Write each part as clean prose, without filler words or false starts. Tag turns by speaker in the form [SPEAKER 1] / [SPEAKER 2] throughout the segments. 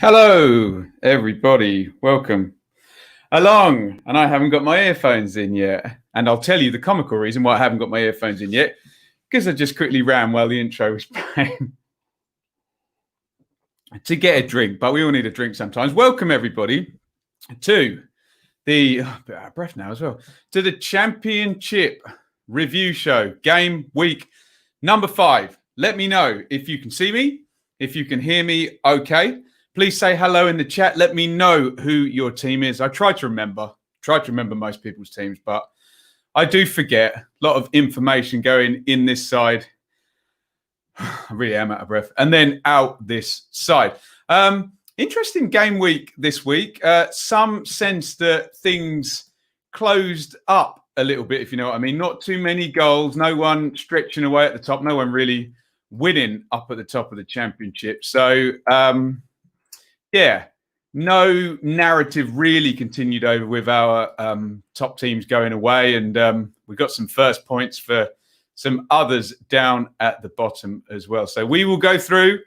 [SPEAKER 1] Hello, everybody. Welcome along. And I haven't got my earphones in yet. And I'll tell you the comical reason why I haven't got my earphones in yet, because I just quickly ran while the intro was playing to get a drink. But we all need a drink sometimes. Welcome, everybody, to the bit out of breath now as well, to the Championship review show, game week number 5. Let me know if you can see me, if you can hear me okay. Please say hello in the chat. Let me know who your team is. I try to remember most people's teams, but I do forget. A lot of information going in this side. I really am out of breath. And then out this side. Interesting game week this week. Some sense that things closed up a little bit, if you know what I mean. Not too many goals. No one stretching away at the top. No one really winning up at the top of the championship. So, yeah, no narrative really continued over with our top teams going away. And we got some first points for some others down at the bottom as well. So we will go through,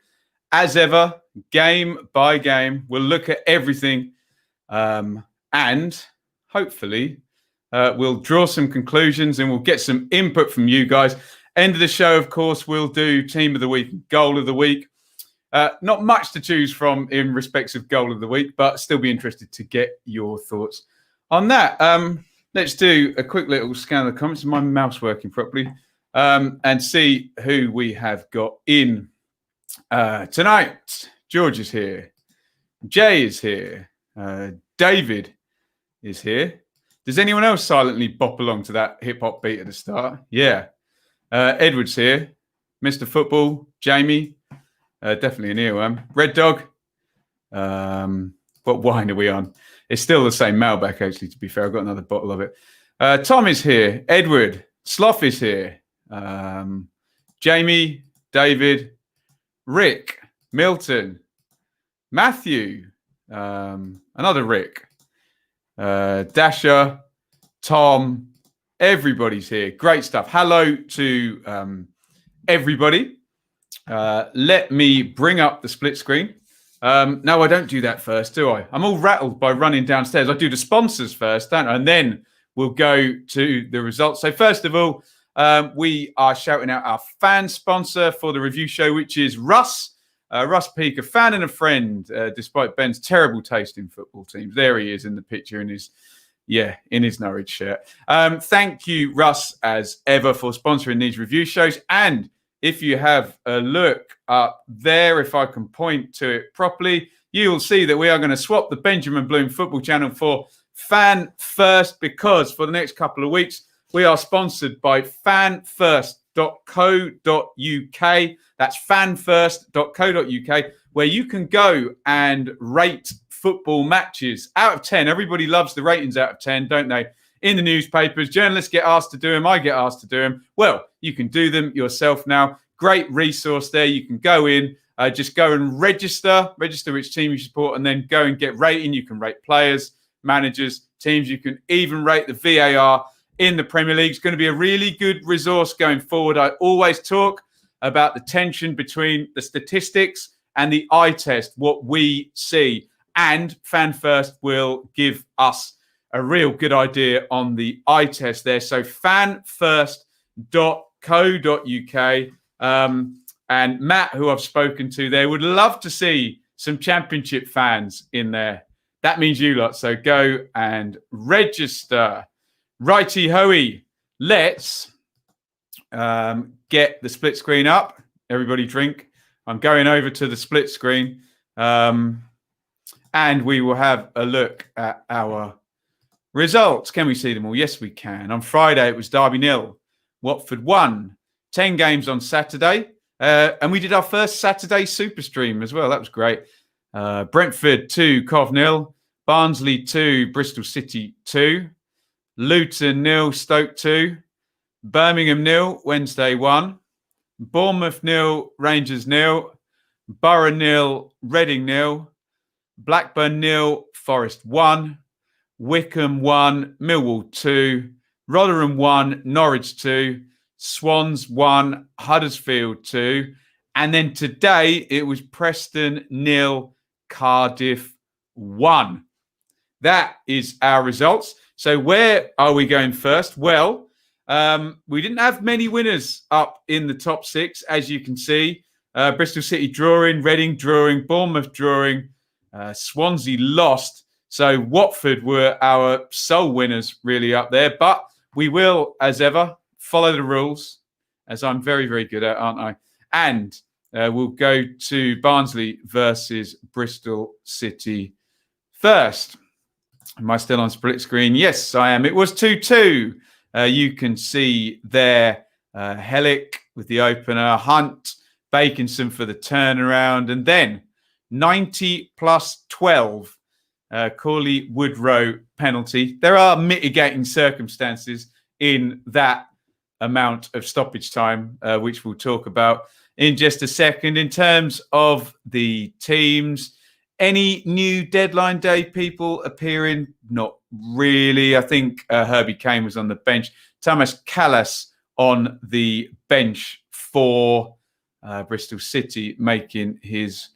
[SPEAKER 1] as ever, game by game. We'll look at everything and hopefully we'll draw some conclusions and we'll get some input from you guys. End of the show, of course, we'll do Team of the Week, Goal of the Week. Not much to choose from in respects of Goal of the Week, but still be interested to get your thoughts on that. Let's do a quick little scan of the comments. Is my mouse working properly? And see who we have got in tonight. George is here. Jay is here. David is here. Does anyone else silently bop along to that hip-hop beat at the start? Yeah. Edward's here. Mr. Football. Jamie. Definitely an earworm. Red Dog. What wine are we on? It's still the same Malbec, actually, to be fair. I've got another bottle of it. Tom is here. Edward. Sloth is here. Jamie. David. Rick. Milton. Matthew. Another Rick. Dasher. Tom. Everybody's here. Great stuff. Hello to everybody. Let me bring up the split screen. No, I don't do that first, do I? I'm all rattled by running downstairs. I do the sponsors first, don't I? And then we'll go to the results. So first of all, we are shouting out our fan sponsor for the review show, which is Russ. Russ Peak, a fan and a friend, despite Ben's terrible taste in football teams. There he is in the picture in his Norwich shirt. Thank you, Russ, as ever, for sponsoring these review shows. And if you have a look up there, if I can point to it properly, you will see that we are going to swap the Benjamin Bloom football channel for Fan First, because for the next couple of weeks, we are sponsored by fanfirst.co.uk. That's fanfirst.co.uk, where you can go and rate football matches out of 10. Everybody loves the ratings out of 10, don't they? In the newspapers, journalists get asked to do them. I get asked to do them. Well, you can do them yourself now. Great resource there. You can go in, just go and register which team you support, and then go and get rating. You can rate players, managers, teams. You can even rate the VAR in the Premier League. It's going to be a really good resource going forward. I always talk about the tension between the statistics and the eye test, what we see. And Fan First will give us a real good idea on the eye test there. So fanfirst.co.uk. And Matt, who I've spoken to there, would love to see some championship fans in there. That means you lot. So go and register. Righty-hoey. Let's get the split screen up. Everybody drink. I'm going over to the split screen. And we will have a look at our results. Can we see them all? Yes, we can. On Friday, it was Derby 0, Watford 1. 10 games on Saturday. And we did our first Saturday super stream as well. That was great. Brentford 2, Cov 0. Barnsley 2, Bristol City 2. Luton 0, Stoke 2. Birmingham 0, Wednesday 1. Bournemouth 0, Rangers 0. Borough 0, Reading 0. Blackburn 0, Forest 1. Wickham 1, Millwall 2. Rotherham 1, Norwich 2. Swans 1, Huddersfield 2. And then today it was Preston 0, Cardiff 1. That is our results. So where are we going first? Well, we didn't have many winners up in the top 6, as you can see. Bristol City drawing, Reading drawing, Bournemouth drawing, Swansea lost. So Watford were our sole winners really up there. But we will, as ever, follow the rules, as I'm very, very good at, aren't I? And we'll go to Barnsley versus Bristol City first. Am I still on split screen? Yes, I am. It was 2-2. You can see there Hellick with the opener, Hunt, Bakinson for the turnaround, and then 90 plus 12, Corley Woodrow penalty. There are mitigating circumstances in that amount of stoppage time, which we'll talk about in just a second. In terms of the teams, any new deadline day people appearing? Not really. I think Herbie Kane was on the bench. Thomas Callas on the bench for Bristol City, making his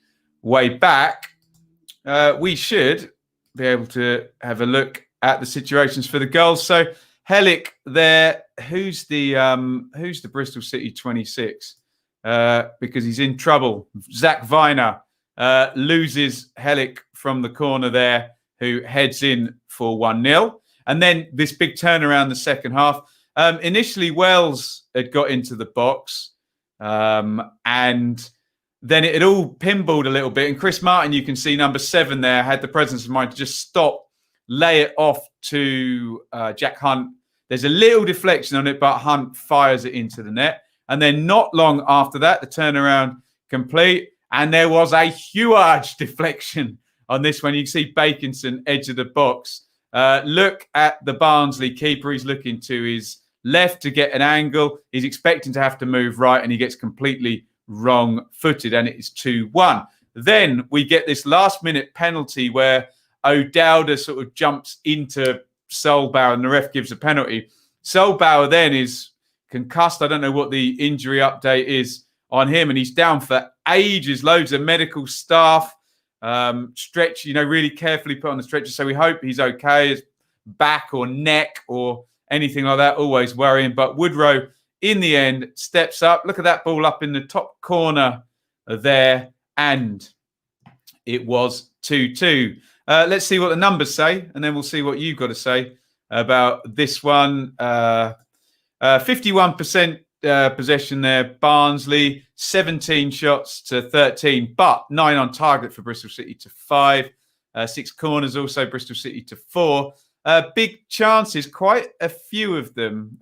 [SPEAKER 1] way back. We should be able to have a look at the situations for the goals. So Hellick there. Who's the Bristol City 26? Because he's in trouble. Zach Viner loses Hellick from the corner there, who heads in for 1-0. And then this big turnaround the second half. Initially, Wells had got into the box, and then it had all pinballed a little bit. And Chris Martin, you can see number 7 there, had the presence of mind to just stop, lay it off to Jack Hunt. There's a little deflection on it, but Hunt fires it into the net. And then not long after that, the turnaround complete. And there was a huge deflection on this one. You can see Bakinson, edge of the box. Look at the Barnsley keeper. He's looking to his left to get an angle. He's expecting to have to move right, and he gets completely wrong-footed, and it is 2-1. Then we get this last-minute penalty where O'Dowda sort of jumps into Solbauer, and the ref gives a penalty. Solbauer then is concussed. I don't know what the injury update is on him, and he's down for ages. Loads of medical staff stretch, really carefully put on the stretcher. So we hope he's okay. His back or neck or anything like that, always worrying. But Woodrow, in the end, steps up. Look at that ball up in the top corner there, and it was 2-2. Let's see what the numbers say, and then we'll see what you've got to say about this one. 51% possession there, Barnsley, 17 shots to 13, but 9 on target for Bristol City to 5. 6 corners also, Bristol City to 4. Big chances, quite a few of them.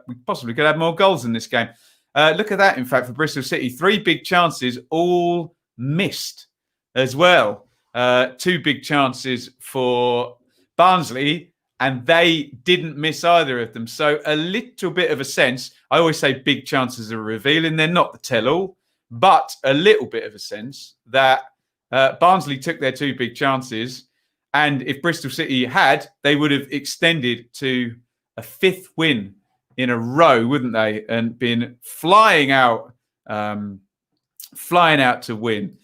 [SPEAKER 1] We possibly could have more goals in this game. Look at that, in fact, for Bristol City. 3 big chances, all missed as well. 2 big chances for Barnsley, and they didn't miss either of them. So a little bit of a sense. I always say big chances are revealing. They're not the tell-all, but a little bit of a sense that Barnsley took their 2 big chances. And if Bristol City had, they would have extended to a 5th win in a row, wouldn't they? And been flying out to win.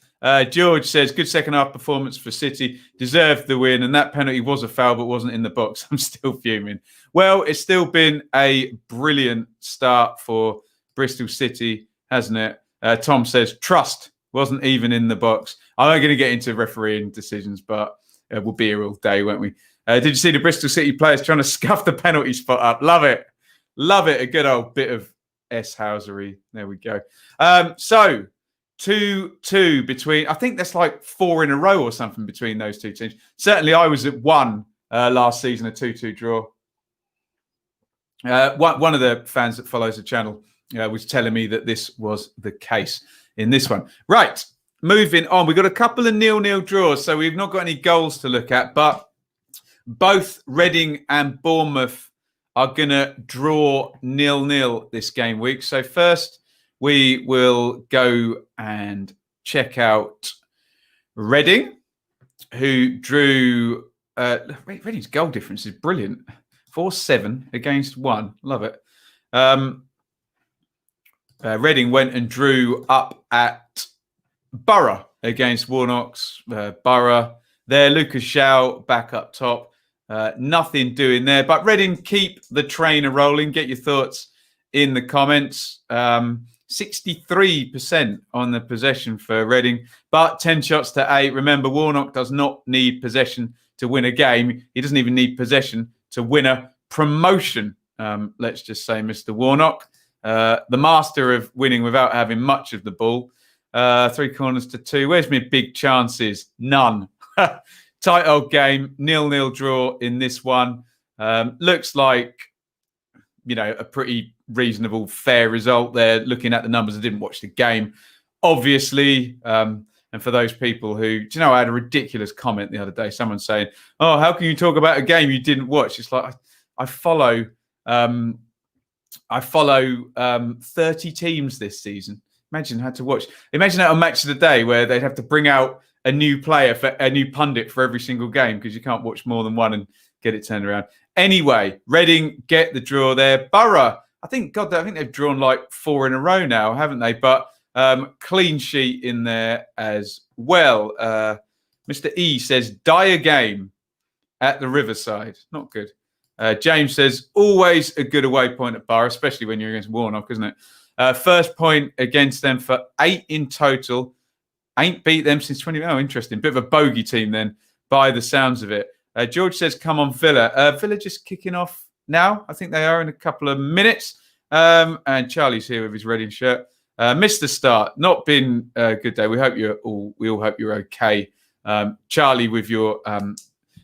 [SPEAKER 1] George says, good second half performance for City. Deserved the win. And that penalty was a foul, but wasn't in the box. I'm still fuming. Well, it's still been a brilliant start for Bristol City, hasn't it? Tom says, trust wasn't even in the box. I'm not going to get into refereeing decisions, but we'll be here all day, won't we? Did you see the Bristol City players trying to scuff the penalty spot up? Love it. Love it. A good old bit of S-housery. There we go. So 2-2 between, I think that's like 4 in a row or something between those 2 teams. Certainly I was at 1 last season, a 2-2 draw. One of the fans that follows the channel was telling me that this was the case in this one. Right, moving on. We've got a couple of 0-0 draws, so we've not got any goals to look at, but both Reading and Bournemouth are going to draw 0-0 this game week. So first, we will go and check out Reading, who drew... Reading's goal difference is brilliant. 4-7 against 1. Love it. Reading went and drew up at Borough against Warnock's Borough. There, Lucas Shaw back up top. Nothing doing there. But Reading keep the trainer rolling. Get your thoughts in the comments. 63% on the possession for Reading, but 10 shots to 8. Remember, Warnock does not need possession to win a game. He doesn't even need possession to win a promotion. Let's just say, Mr. Warnock, the master of winning without having much of the ball. 3 corners to 2. Where's my big chances? None. Tight old game. 0-0 draw in this one. Looks like, a pretty reasonable, fair result there. Looking at the numbers, I didn't watch the game, obviously. And for those people who, I had a ridiculous comment the other day. Someone saying, "Oh, how can you talk about a game you didn't watch?" It's like I follow 30 teams this season. Imagine had to watch. Imagine that on Match of the Day where they'd have to bring out a new player for a new pundit for every single game because you can't watch more than one and get it turned around. Anyway, Reading get the draw there. Borough, I think they've drawn like 4 in a row now, haven't they? But clean sheet in there as well. Mr. E says, dire game at the Riverside. Not good. James says, always a good away point at Borough, especially when you're against Warnock, isn't it? First point against them for 8 in total. Ain't beat them since 20. Oh, interesting. Bit of a bogey team then, by the sounds of it. George says, come on, Villa. Villa just kicking off now. I think they are in a couple of minutes. And Charlie's here with his Reading shirt. Missed the start. Not been a good day. We all hope you're okay. Charlie, with your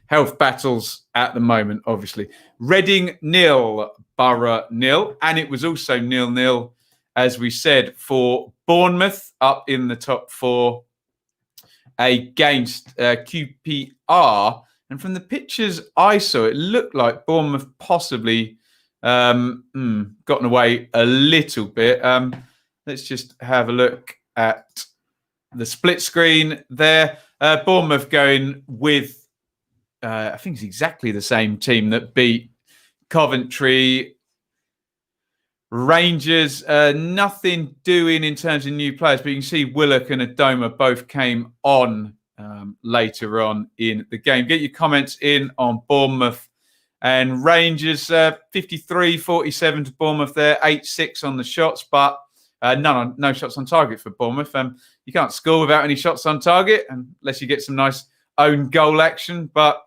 [SPEAKER 1] health battles at the moment, obviously. Reading 0, Borough 0. And it was also 0-0, as we said, for Bournemouth up in the top 4 against QPR. And from the pictures I saw, it looked like Bournemouth possibly gotten away a little bit. Let's just have a look at the split screen there. Bournemouth going with, I think it's exactly the same team that beat Coventry. Rangers, nothing doing in terms of new players, but you can see Willock and Adoma both came on later on in the game. Get your comments in on Bournemouth and Rangers. 53-47 to Bournemouth there. 8-6 on the shots, but no shots on target for Bournemouth. You can't score without any shots on target unless you get some nice own goal action. But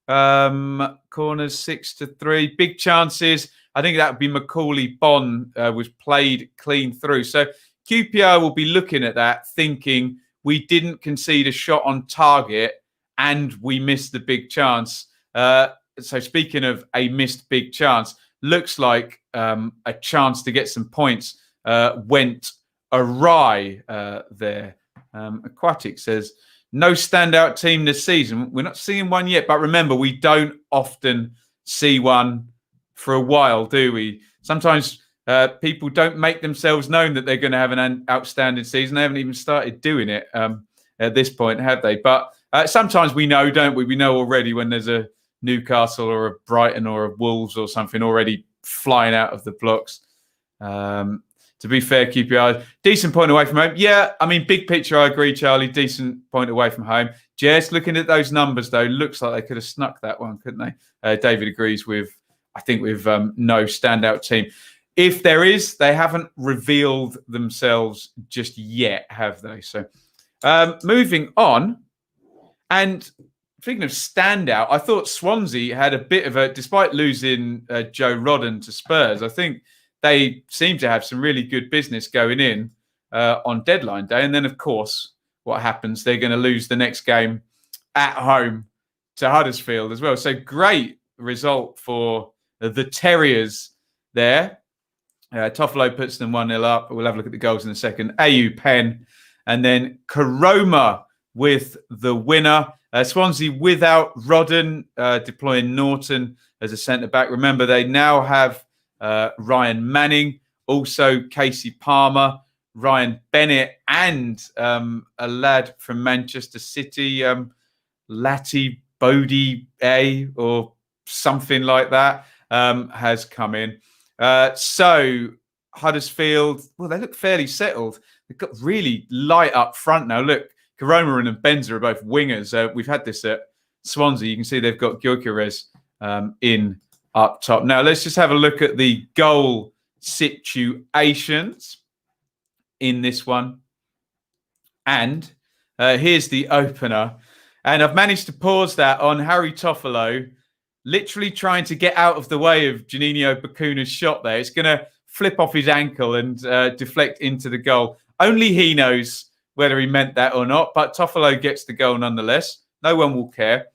[SPEAKER 1] corners 6-3, big chances. I think that would be Macaulay Bonne was played clean through. So QPR will be looking at that, thinking we didn't concede a shot on target and we missed the big chance. So speaking of a missed big chance, looks like a chance to get some points went awry there. Aquatic says, no standout team this season. We're not seeing one yet, but remember, we don't often see one for a while, do we? Sometimes people don't make themselves known that they're going to have an outstanding season. They haven't even started doing it at this point, have they? But sometimes we know, don't we? We know already when there's a Newcastle or a Brighton or a Wolves or something already flying out of the blocks. To be fair, QPR, decent point away from home. Yeah, I mean, big picture, I agree, Charlie. Decent point away from home. Just looking at those numbers, though, looks like they could have snuck that one, couldn't they? David agrees with, I think, with no standout team. If there is, they haven't revealed themselves just yet, have they? So moving on. And speaking of standout, I thought Swansea had a bit of a, despite losing Joe Rodden to Spurs, I think they seem to have some really good business going in on deadline day. And then, of course, what happens? They're going to lose the next game at home to Huddersfield as well. So great result for the Terriers there. Toffolo puts them 1-0 up. We'll have a look at the goals in a second. AU Penn. And then Karoma with the winner. Swansea without Rodden, deploying Norton as a centre-back. Remember, they now have Ryan Manning, also Casey Palmer, Ryan Bennett, and a lad from Manchester City, Lati Bodie A or something like that, has come in. So Huddersfield, well, they look fairly settled. They've got really light up front now. Look, Karoma and Benza are both wingers. We've had this at Swansea. You can see they've got Gyökeres in up top. Now, let's just have a look at the goal situations in this one. And here's the opener. And I've managed to pause that on Harry Toffolo, literally trying to get out of the way of Juninho Bakuna's shot there. It's going to flip off his ankle and deflect into the goal. Only he knows whether he meant that or not, but Toffolo gets the goal nonetheless. No one will care.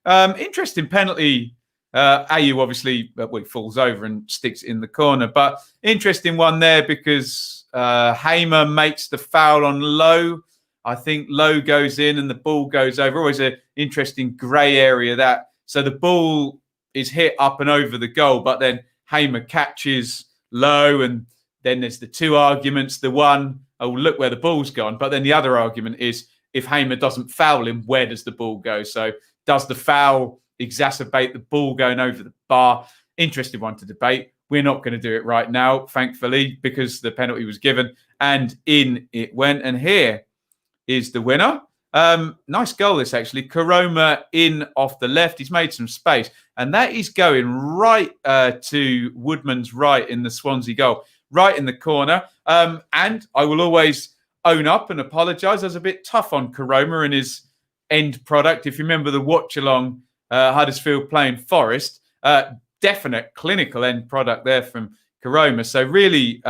[SPEAKER 1] Interesting penalty. Ayew obviously falls over and sticks in the corner, but interesting one there because Hamer makes the foul on Lowe. I think Lowe goes in and the ball goes over. Always an interesting grey area that. So the ball is hit up and over the goal, but then Hamer catches Lowe, and then there's the two arguments. The one, oh, look where the ball's gone. But then the other argument is if Hamer doesn't foul him, where does the ball go? So does the foul exacerbate the ball going over the bar? Interesting one to debate. We're not going to do it right now, thankfully, because the penalty was given and in it went. And here is the winner. Nice goal, this actually. Karoma in off the left. He's made some space. And that is going right to Woodman's right in the Swansea goal, right in the corner. And I will always own up and apologise. I was a bit tough on Karoma and his end product. If you remember the watch-along Huddersfield playing Forest, definite clinical end product there from Karoma. So really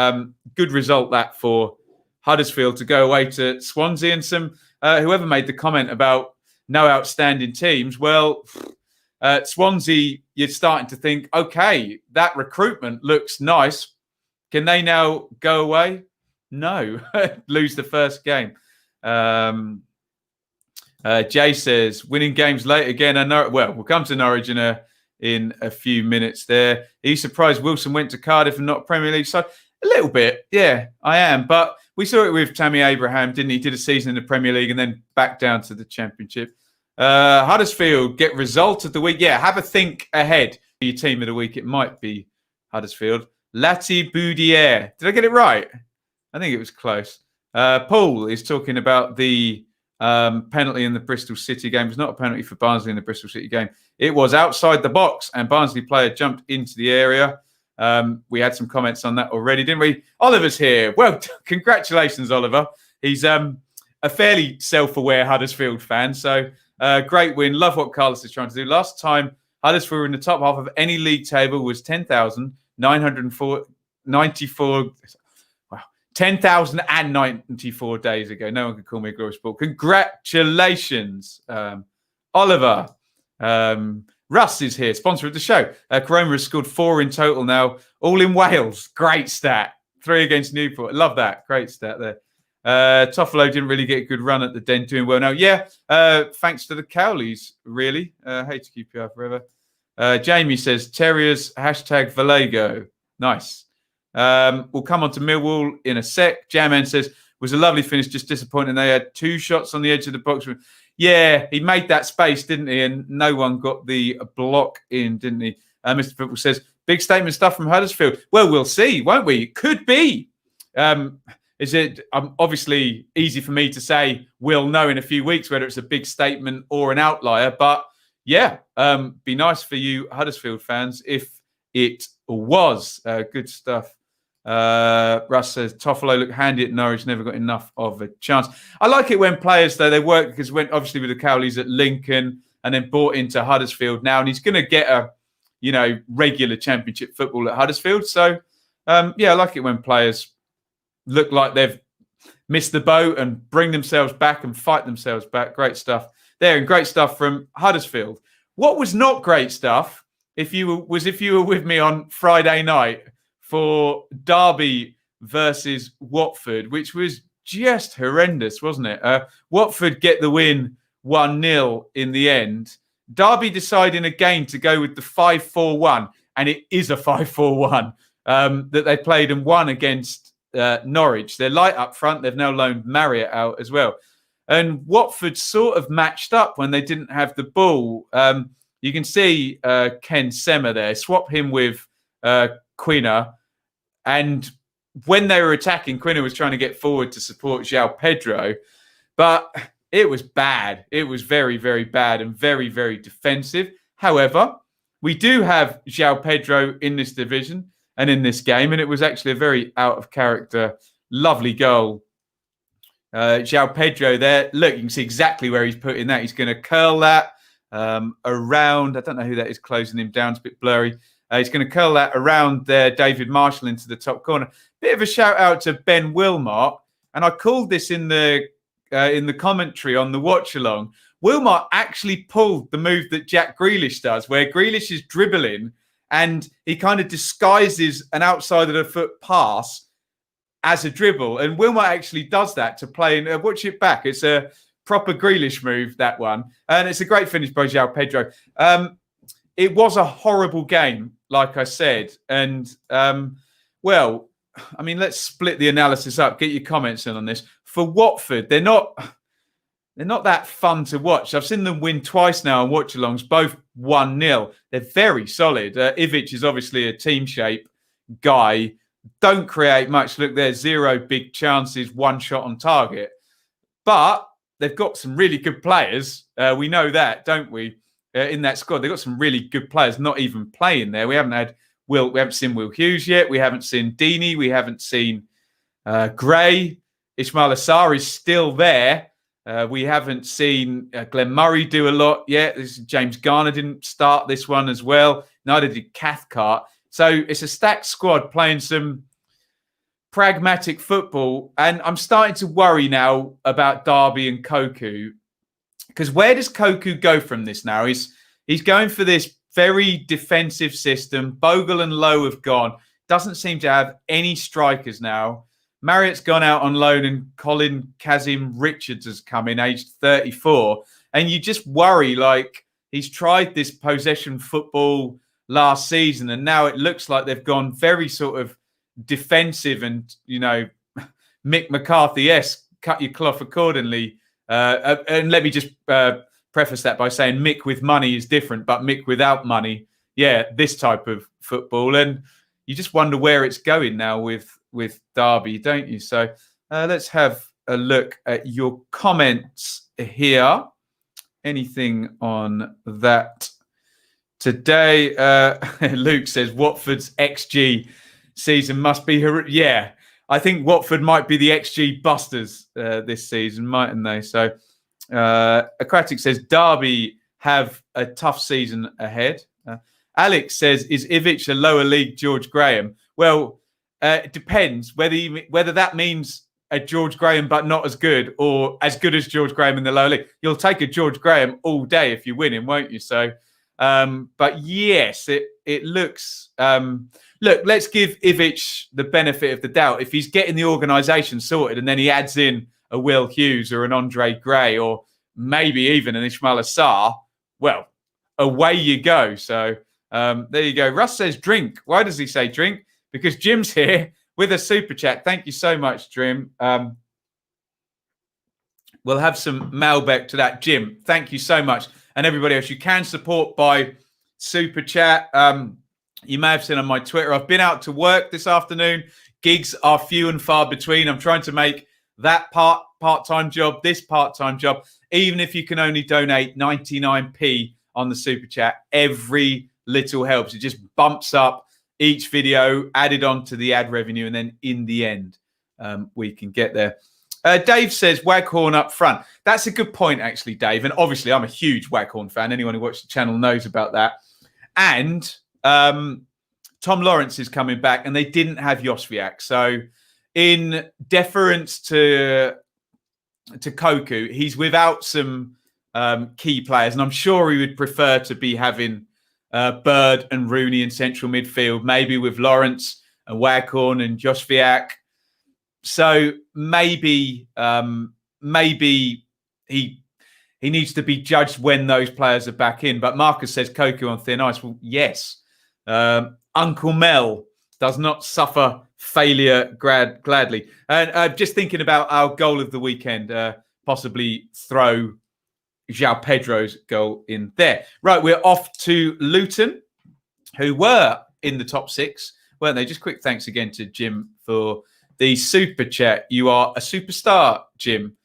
[SPEAKER 1] good result that for Huddersfield to go away to Swansea. And some whoever made the comment about no outstanding teams, well, Swansea, you're starting to think, okay, that recruitment looks nice. Can they now go away? No, lose the first game. Jay says, winning games late again. I know. Well, we'll come to Norwich in a few minutes there. Are you surprised Wilson went to Cardiff and not Premier League? So a little bit, yeah, I am. But we saw it with Tammy Abraham, didn't he? Did a season in the Premier League and then back down to the Championship. Huddersfield get result of the week. Yeah, have a think ahead. Your team of the week, it might be Huddersfield. Lati Boudier. Did I get it right? I think it was close. Paul is talking about the penalty in the Bristol City game. It was not a penalty for Barnsley in the Bristol City game. It was outside the box and Barnsley player jumped into the area. We had some comments on that already, didn't we? Oliver's here. Well, congratulations, Oliver. He's a fairly self-aware Huddersfield fan. So great win. Love what Carlos is trying to do. Last time Huddersfield were in the top half of any league table was 10,994. Wow, 10,094 days ago. No one can call me a glory sport. Congratulations, Oliver. Russ is here, sponsor of the show. Karoma has scored 4 in total now, all in Wales. Great stat. 3 against Newport. Love that. Great stat there. Toffolo didn't really get a good run at the Den, doing well now. Yeah, thanks to the Cowleys, really. Hate to keep you up forever. Jamie says, Terriers, #Valego. Nice. We'll come on to Millwall in a sec. Jamman says, was a lovely finish, just disappointing. They had 2 shots on the edge of the box. Yeah, he made that space, didn't he? And no one got the block in, didn't he? Mr. Football says, big statement stuff from Huddersfield. Well, we'll see, won't we? Could be. Is it obviously easy for me to say we'll know in a few weeks whether it's a big statement or an outlier. But yeah, be nice for you Huddersfield fans if it was. Good stuff. Russ says Toffolo looked handy at Norwich, never got enough of a chance. I like it when players, though, they work, because went obviously with the Cowleys at Lincoln and then bought into Huddersfield now, and he's going to get a regular Championship football at Huddersfield. So yeah, I like it when players look like they've missed the boat and bring themselves back and fight themselves back. Great stuff there, and great stuff from Huddersfield. What was not great stuff if you were with me on Friday night for Derby versus Watford, which was just horrendous, wasn't it? Watford get the win 1-0 in the end. Derby deciding again to go with the 5-4-1, and it is a 5-4-1 that they played and won against Norwich. They're light up front. They've now loaned Marriott out as well. And Watford sort of matched up when they didn't have the ball. You can see Ken Sema there. Swap him with Quina. And when they were attacking, Quina was trying to get forward to support João Pedro. But It was bad. It was very, very bad and very, very defensive. However, we do have João Pedro in this division and in this game, and it was actually a very out of character, lovely goal. João Pedro there. Look, you can see exactly where he's putting that. He's going to curl that around. I don't know who that is closing him down. It's a bit blurry. He's going to curl that around there, David Marshall into the top corner. Bit of a shout out to Ben Wilmot, and I called this in the commentary on the watch along. Wilmot actually pulled the move that Jack Grealish does, where Grealish is dribbling and he kind of disguises an outside of the foot pass as a dribble. And Wilmot actually does that to play in. Watch it back. It's a proper Grealish move, that one. And it's a great finish by João Pedro. It was a horrible game, like I said. And, well, I mean, let's split the analysis up. Get your comments in on this. For Watford, they're not that fun to watch. I've seen them win twice now on watch-alongs, both 1-0. They're very solid. Ivic is obviously a team shape guy. Don't create much. Look, there's 0 big chances, 1 shot on target. But they've got some really good players. We know that, don't we? In that squad, they've got some really good players not even playing there. We haven't seen Will Hughes yet. We haven't seen Deeney. We haven't seen Gray. Ismail Assar is still there. We haven't seen Glenn Murray do a lot yet. James Garner didn't start this one as well. Neither did Cathcart. So it's a stacked squad playing some pragmatic football. And I'm starting to worry now about Derby and Koku. Because where does Koku go from this now? He's going for this very defensive system. Bogle and Lowe have gone. Doesn't seem to have any strikers now. Marriott's gone out on loan and Colin Kazim Richards has come in, aged 34. And you just worry, like, he's tried this possession football last season and now it looks like they've gone very sort of defensive and, you know, Mick McCarthy-esque, cut your cloth accordingly. And let me just preface that by saying Mick with money is different, but Mick without money, yeah, this type of football. And you just wonder where it's going now with Derby, don't you? So let's have a look at your comments here. Anything on that today? Luke says Watford's XG season must be yeah. I think Watford might be the XG busters this season, mightn't they? So Aquatic says Derby have a tough season ahead. Alex says, is Ivic a lower league George Graham? Well, it depends whether that means a George Graham but not as good or as good as George Graham in the lower league. You'll take a George Graham all day if you win him, won't you? So, but yes, it looks... look, let's give Ivic the benefit of the doubt. If he's getting the organisation sorted and then he adds in a Will Hughes or an Andre Gray or maybe even an Ismail Assar, well, away you go. So there you go. Russ says drink. Why does he say drink? Because Jim's here with a super chat. Thank you so much, Jim. We'll have some Malbec to that. Jim, thank you so much. And everybody else, you can support by super chat. You may have seen on my Twitter, I've been out to work this afternoon. Gigs are few and far between. I'm trying to make that part-time job, this part-time job. Even if you can only donate 99p on the super chat, every little helps. It just bumps up each video, added on to the ad revenue, and then in the end, we can get there. Dave says, Waghorn up front. That's a good point, actually, Dave. And obviously, I'm a huge Waghorn fan. Anyone who watches the channel knows about that. And Tom Lawrence is coming back, and they didn't have Josviak. So in deference to Koku, he's without some key players. And I'm sure he would prefer to be having Bird and Rooney in central midfield, maybe with Lawrence and Waghorn and Josviak. So maybe he needs to be judged when those players are back in. But Marcus says Koku on thin ice. Well, yes. Uncle Mel does not suffer failure gladly. And just thinking about our goal of the weekend, possibly throw João Pedro's goal in there. Right, we're off to Luton, who were in the top 6, weren't they? Just quick thanks again to Jim for the super chat. You are a superstar, Jim.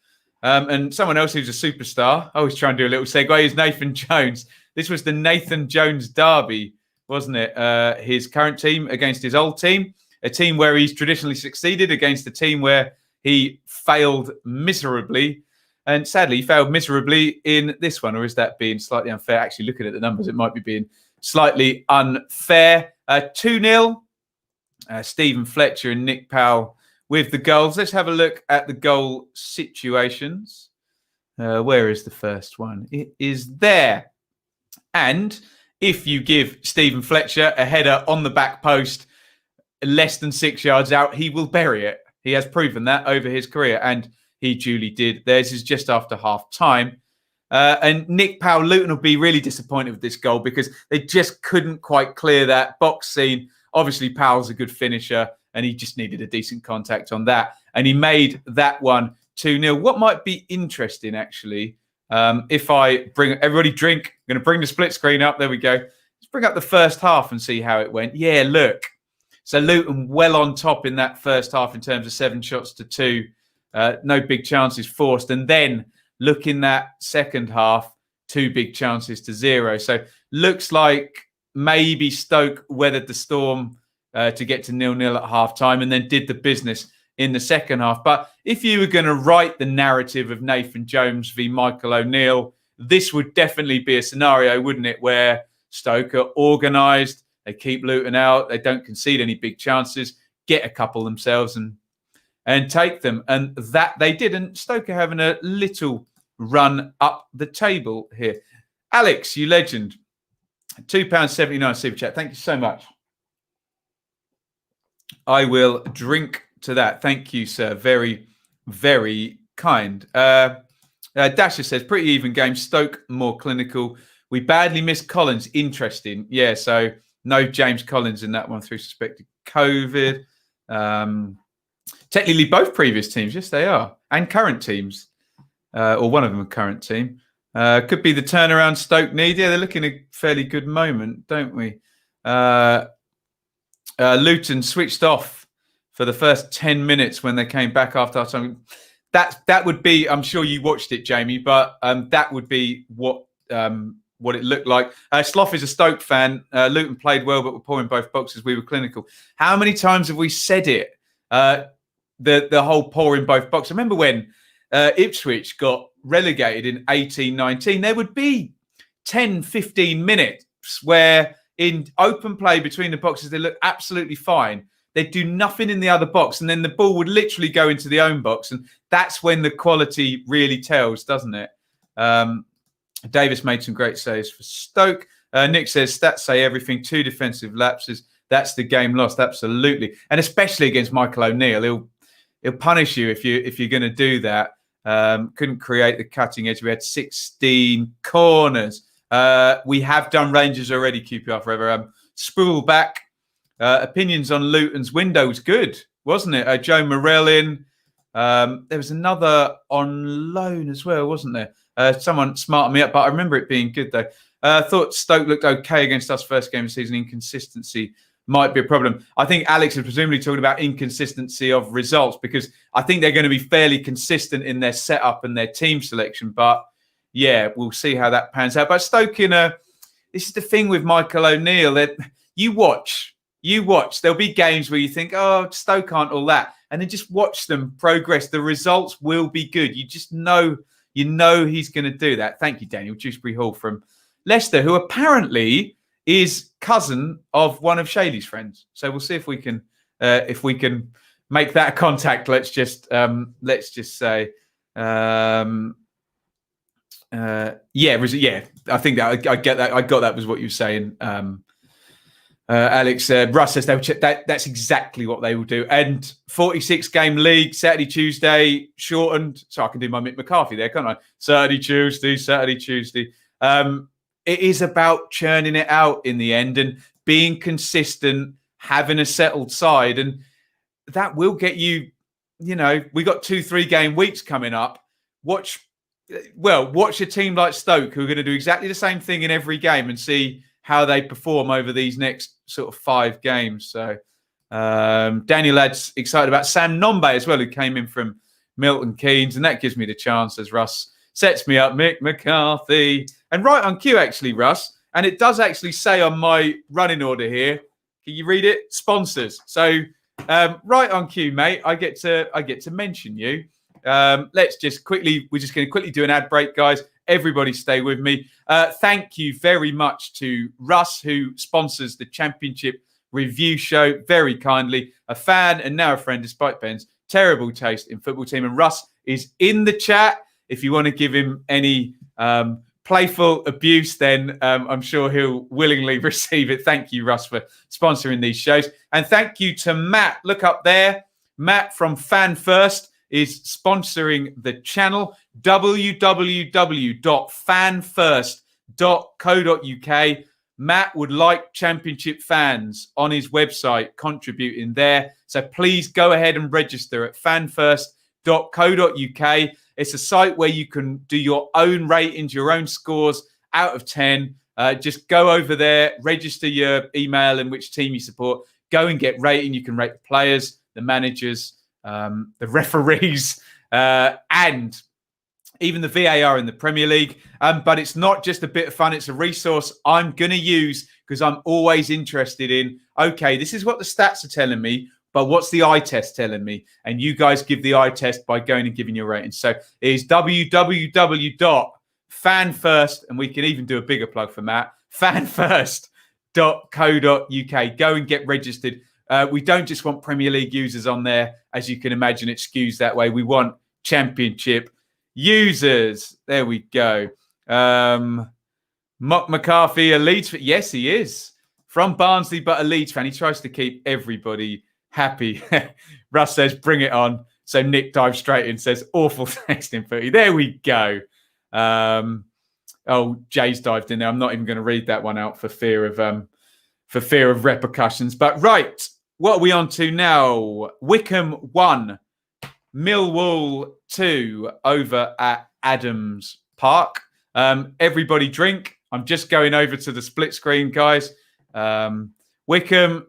[SPEAKER 1] And someone else who's a superstar, I always try and do a little segue, is Nathan Jones. This was the Nathan Jones derby, wasn't it? His current team against his old team, a team where he's traditionally succeeded against a team where he failed miserably. And sadly, he failed miserably in this one. Or is that being slightly unfair? Actually, looking at the numbers, it might be being slightly unfair. 2-0. Stephen Fletcher and Nick Powell with the goals. Let's have a look at the goal situations. Where is the first one? It is there. And if you give Stephen Fletcher a header on the back post, less than 6 yards out, he will bury it. He has proven that over his career, and he duly did. Theirs is just after half time. And Nick Powell, Luton will be really disappointed with this goal because they just couldn't quite clear that box scene. Obviously, Powell's a good finisher, and he just needed a decent contact on that. And he made that one 2-0. What might be interesting, actually, if I bring everybody drink, I'm going to bring the split screen up. There we go. Let's bring up the first half and see how it went. Yeah, look. So Luton well on top in that first half in terms of 7 shots to 2. No big chances forced. And then look in that second half, 2 big chances to 0. So looks like maybe Stoke weathered the storm to get to 0-0 at half time and then did the business in the second half. But if you were going to write the narrative of Nathan Jones v Michael O'Neill, this would definitely be a scenario, wouldn't it, where Stoke are organised, they keep Luton out, they don't concede any big chances, get a couple themselves and take them. And that they did. And Stoke are having a little run up the table here. Alex, you legend. £2.79 super chat. Thank you so much. I will drink to that. Thank you, sir. Very, very kind. Dasher says, pretty even game. Stoke more clinical. We badly missed Collins. Interesting. Yeah, so no James Collins in that one through suspected COVID. Technically, both previous teams. Yes, they are. And current teams. Or one of them a current team. Could be the turnaround Stoke need. Yeah, they're looking a fairly good moment, don't we? Luton switched off for the first 10 minutes when they came back after our time. That would be, I'm sure you watched it, Jamie, but that would be what it looked like. Sloth is a Stoke fan. Luton played well, but were poor in both boxes. We were clinical. How many times have we said it? The whole poor in both boxes. Remember when Ipswich got relegated in 18-19, there would be 10, 15 minutes where in open play between the boxes, they look absolutely fine. They'd do nothing in the other box, and then the ball would literally go into the own box. And that's when the quality really tells, doesn't it? Davis made some great saves for Stoke. Nick says, stats say everything. 2 defensive lapses. That's the game lost. Absolutely. And especially against Michael O'Neill. He'll punish you if you're going to do that. Couldn't create the cutting edge. We had 16 corners. We have done Rangers already, QPR forever. Spool back. Opinions on Luton's window was good, wasn't it? Joe Morell in. There was another on loan as well, wasn't there? Someone smarted me up, but I remember it being good, though. I thought Stoke looked okay against us first game of the season. Inconsistency might be a problem. I think Alex is presumably talking about inconsistency of results because I think they're going to be fairly consistent in their setup and their team selection. But yeah, we'll see how that pans out. But Stoke this is the thing with Michael O'Neill. That you watch. There'll be games where you think, oh, Stoke aren't all that. And then just watch them progress. The results will be good. You just know, he's going to do that. Thank you, Daniel. Dewsbury Hall from Leicester, who apparently is cousin of one of Shaylee's friends. So we'll see if we can make that contact. Let's just say, yeah. I think that I get that. I got that was what you were saying. Alex, Russ says that's exactly what they will do. And 46 game league, Saturday, Tuesday, shortened. So I can do my Mick McCarthy there, can't I? Saturday, Tuesday. It is about churning it out in the end and being consistent, having a settled side. And that will get you, we got 2-3 game weeks coming up. Watch a team like Stoke who are going to do exactly the same thing in every game and see how they perform over these next sort of 5 games. So Daniel Ladd's excited about Sam Nombe as well, who came in from Milton Keynes, and that gives me the chance as Russ sets me up, Mick McCarthy. And right on cue, actually, Russ, and it does actually say on my running order here, can you read it? Sponsors. So right on cue, mate, I get to mention you. We're just going to quickly do an ad break, guys. Everybody stay with me. Thank you very much to Russ, who sponsors the Championship Review Show very kindly. A fan and now a friend, despite Ben's terrible taste in football team. And Russ is in the chat. If you want to give him any playful abuse, then I'm sure he'll willingly receive it. Thank you, Russ, for sponsoring these shows. And thank you to Matt. Look up there. Matt from Fan First is sponsoring the channel. www.fanfirst.co.uk. Matt would like Championship fans on his website contributing there. So please go ahead and register at fanfirst.co.uk. It's a site where you can do your own ratings, your own scores out of 10. Just go over there, register your email and which team you support. Go and get rating. You can rate the players, the managers, the referees, and even the VAR in the Premier League. But it's not just a bit of fun. It's a resource I'm going to use because I'm always interested in, okay, this is what the stats are telling me, but what's the eye test telling me? And you guys give the eye test by going and giving your ratings. So it's www.fanfirst, and we can even do a bigger plug for Matt, fanfirst.co.uk. Go and get registered. We don't just want Premier League users on there. As you can imagine, it skews that way. We want Championship users. There we go. Mock McCarthy, a Leeds fan. Yes, he is. From Barnsley, but a Leeds fan. He tries to keep everybody happy. Russ says, bring it on. So Nick dives straight in, says, awful texting footy. There we go. Jay's dived in there. I'm not even going to read that one out for fear of repercussions. But right, what are we on to now? Wycombe 1, Millwall 2 over at Adams Park. Everybody drink. I'm just going over to the split screen, guys. Wycombe,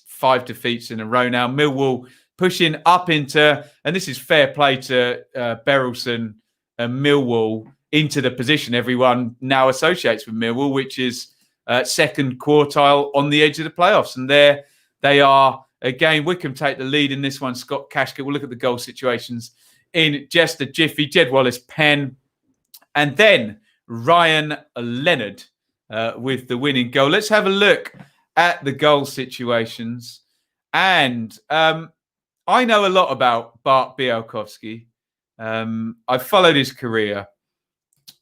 [SPEAKER 1] 5 defeats in a row now. Millwall pushing up into, and this is fair play to Berylson and Millwall, into the position everyone now associates with Millwall, which is second quartile on the edge of the playoffs. And there they are. Again, Wycombe take the lead in this one. Scott Cashcott. We'll look at the goal situations in just a jiffy. Jed Wallace, pen. And then Ryan Leonard with the winning goal. Let's have a look at the goal situations. And I know a lot about Bart Białkowski. I've followed his career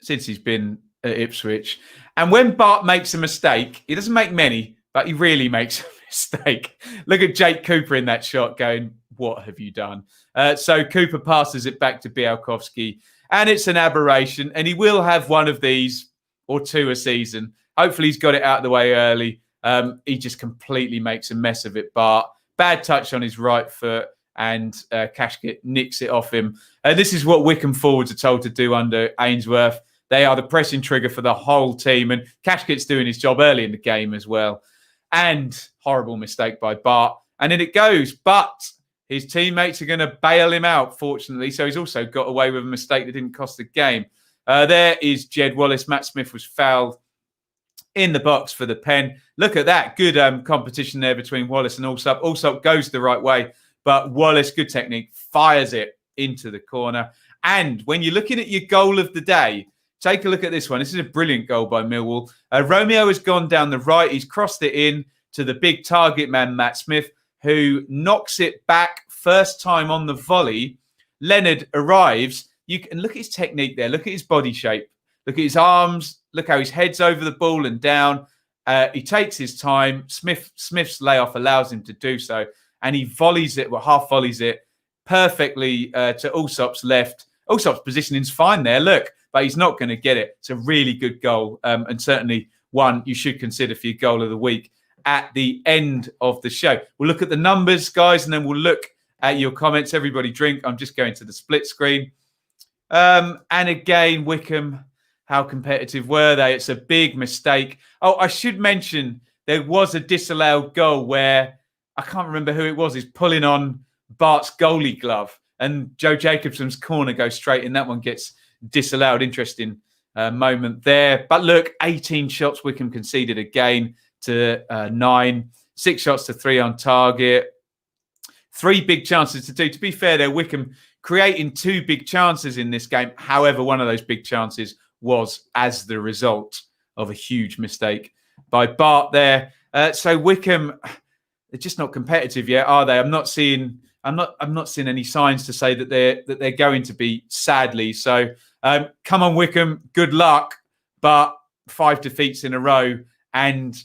[SPEAKER 1] since he's been at Ipswich. And when Bart makes a mistake, he doesn't make many, but he really makes a mistake. Look at Jake Cooper in that shot going, what have you done? So Cooper passes it back to Białkowski. And it's an aberration. And he will have one of these or two a season. Hopefully he's got it out of the way early. He just completely makes a mess of it, Bart. Bad touch on his right foot. And Cashcott nicks it off him. This is what Wycombe forwards are told to do under Ainsworth. They are the pressing trigger for the whole team. And Cashcott's doing his job early in the game as well. And horrible mistake by Bart. And in it goes. But his teammates are going to bail him out, fortunately. So he's also got away with a mistake that didn't cost the game. There is Jed Wallace. Matt Smith was fouled in the box for the pen. Look at that. Good competition there between Wallace and Allsop. Allsop goes the right way. But Wallace, good technique, fires it into the corner. And when you're looking at your goal of the day, take a look at this one. This is a brilliant goal by Millwall. Romeo has gone down the right. He's crossed it in to the big target man, Matt Smith, who knocks it back first time on the volley. Leonard arrives. You can look at his technique there. Look at his body shape. Look at his arms. Look how his head's over the ball and down. He takes his time. Smith's layoff allows him to do so. And he volleys it, half volleys it perfectly to Allsop's left. Allsop's positioning's fine there, look, but he's not going to get it. It's a really good goal and certainly one you should consider for your goal of the week at the end of the show. We'll look at the numbers, guys, and then we'll look at your comments. Everybody drink. I'm just going to the split screen. And again, Wycombe, how competitive were they? It's a big mistake. Oh, I should mention there was a disallowed goal where I can't remember who it was. He's pulling on Bart's goalie glove. and Joe Jacobson's corner goes straight in. That one gets disallowed. Interesting moment there. But look, 18 shots Wycombe conceded again to 9. 6 shots to 3 on target. 3 big chances to 2. To be fair, there Wycombe creating 2 big chances in this game. However, one of those big chances was as the result of a huge mistake by Bart there. So Wycombe, they're just not competitive yet, are they? I'm not seeing any signs to say that they're going to be, sadly. So come on, Wycombe, good luck. But 5 defeats in a row, and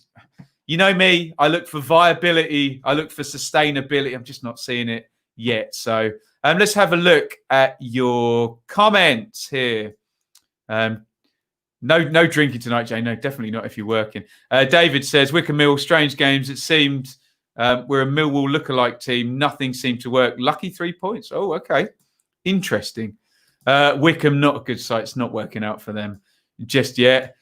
[SPEAKER 1] you know me, I look for viability, I look for sustainability. I'm just not seeing it yet. So let's have a look at your comments here. No drinking tonight, Jay. No, definitely not if you're working. David says, Wycombe Mill, strange games. It seemed we're a Millwall lookalike team. Nothing seemed to work. Lucky 3 points. Oh, okay. Interesting. Wycombe, not a good site. It's not working out for them just yet.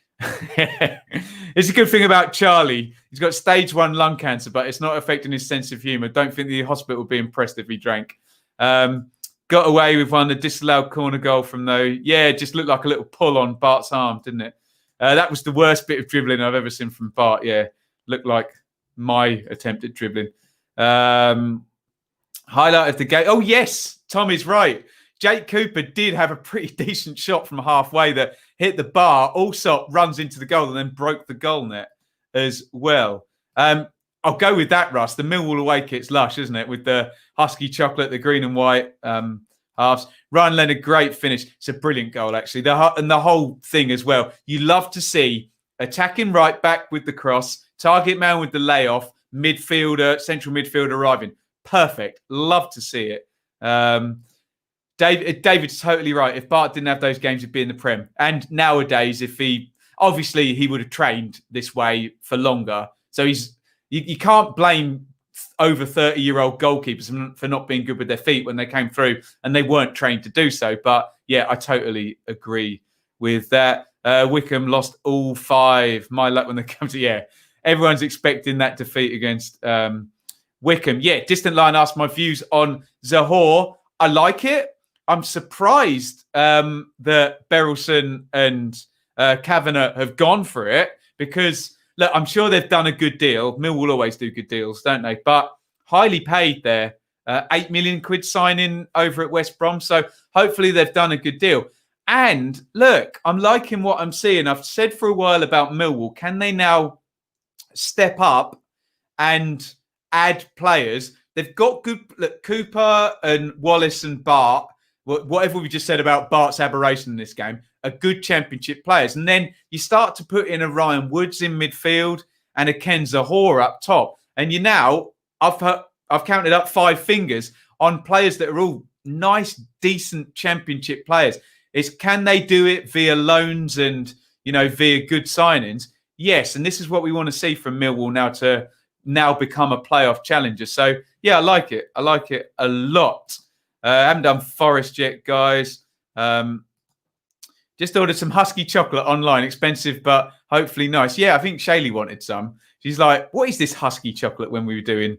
[SPEAKER 1] It's a good thing about Charlie. He's got stage 1 lung cancer, but it's not affecting his sense of humour. Don't think the hospital would be impressed if he drank. Got away with one, the disallowed corner goal from though. Yeah, it just looked like a little pull on Bart's arm, didn't it? That was the worst bit of dribbling I've ever seen from Bart. Yeah, looked like my attempt at dribbling. Highlight of the game. Oh, yes, Tom is right. Jake Cooper did have a pretty decent shot from halfway that hit the bar. Also runs into the goal and then broke the goal net as well. I'll go with that, Russ. The Millwall away kit's lush, isn't it? With the husky chocolate, the green and white halves. Ryan Leonard, great finish. It's a brilliant goal, actually. And the whole thing as well. You love to see attacking right back with the cross, target man with the layoff, midfielder, central midfielder arriving. Perfect. Love to see it. David's totally right. If Bart didn't have those games, he'd be in the Prem. And nowadays, he would have trained this way for longer. So you can't blame over 30-year-old goalkeepers for not being good with their feet when they came through and they weren't trained to do so. But yeah, I totally agree with that. Wycombe lost all 5. My luck when they come to, everyone's expecting that defeat against Wycombe. Yeah, Distant Line asked my views on Zohore. I like it. I'm surprised that Berylson and Kavanagh have gone for it because, look, I'm sure they've done a good deal. Millwall always do good deals, don't they? But highly paid there. 8 million quid signing over at West Brom. So hopefully they've done a good deal. And look, I'm liking what I'm seeing. I've said for a while about Millwall. Can they now step up and add players? They've got good, look, Cooper and Wallace and Bart. Whatever we just said about Bart's aberration in this game, are good championship players. And then you start to put in a Ryan Woods in midfield and a Ken Zohore up top. And I've counted up 5 fingers on players that are all nice, decent championship players. Can they do it via loans and, via good signings? Yes. And this is what we want to see from Millwall now to become a playoff challenger. So, yeah, I like it. I like it a lot. I haven't done Forest yet, guys. Just ordered some husky chocolate online. Expensive, but hopefully nice. Yeah, I think Shaylee wanted some. She's like, what is this husky chocolate when we were doing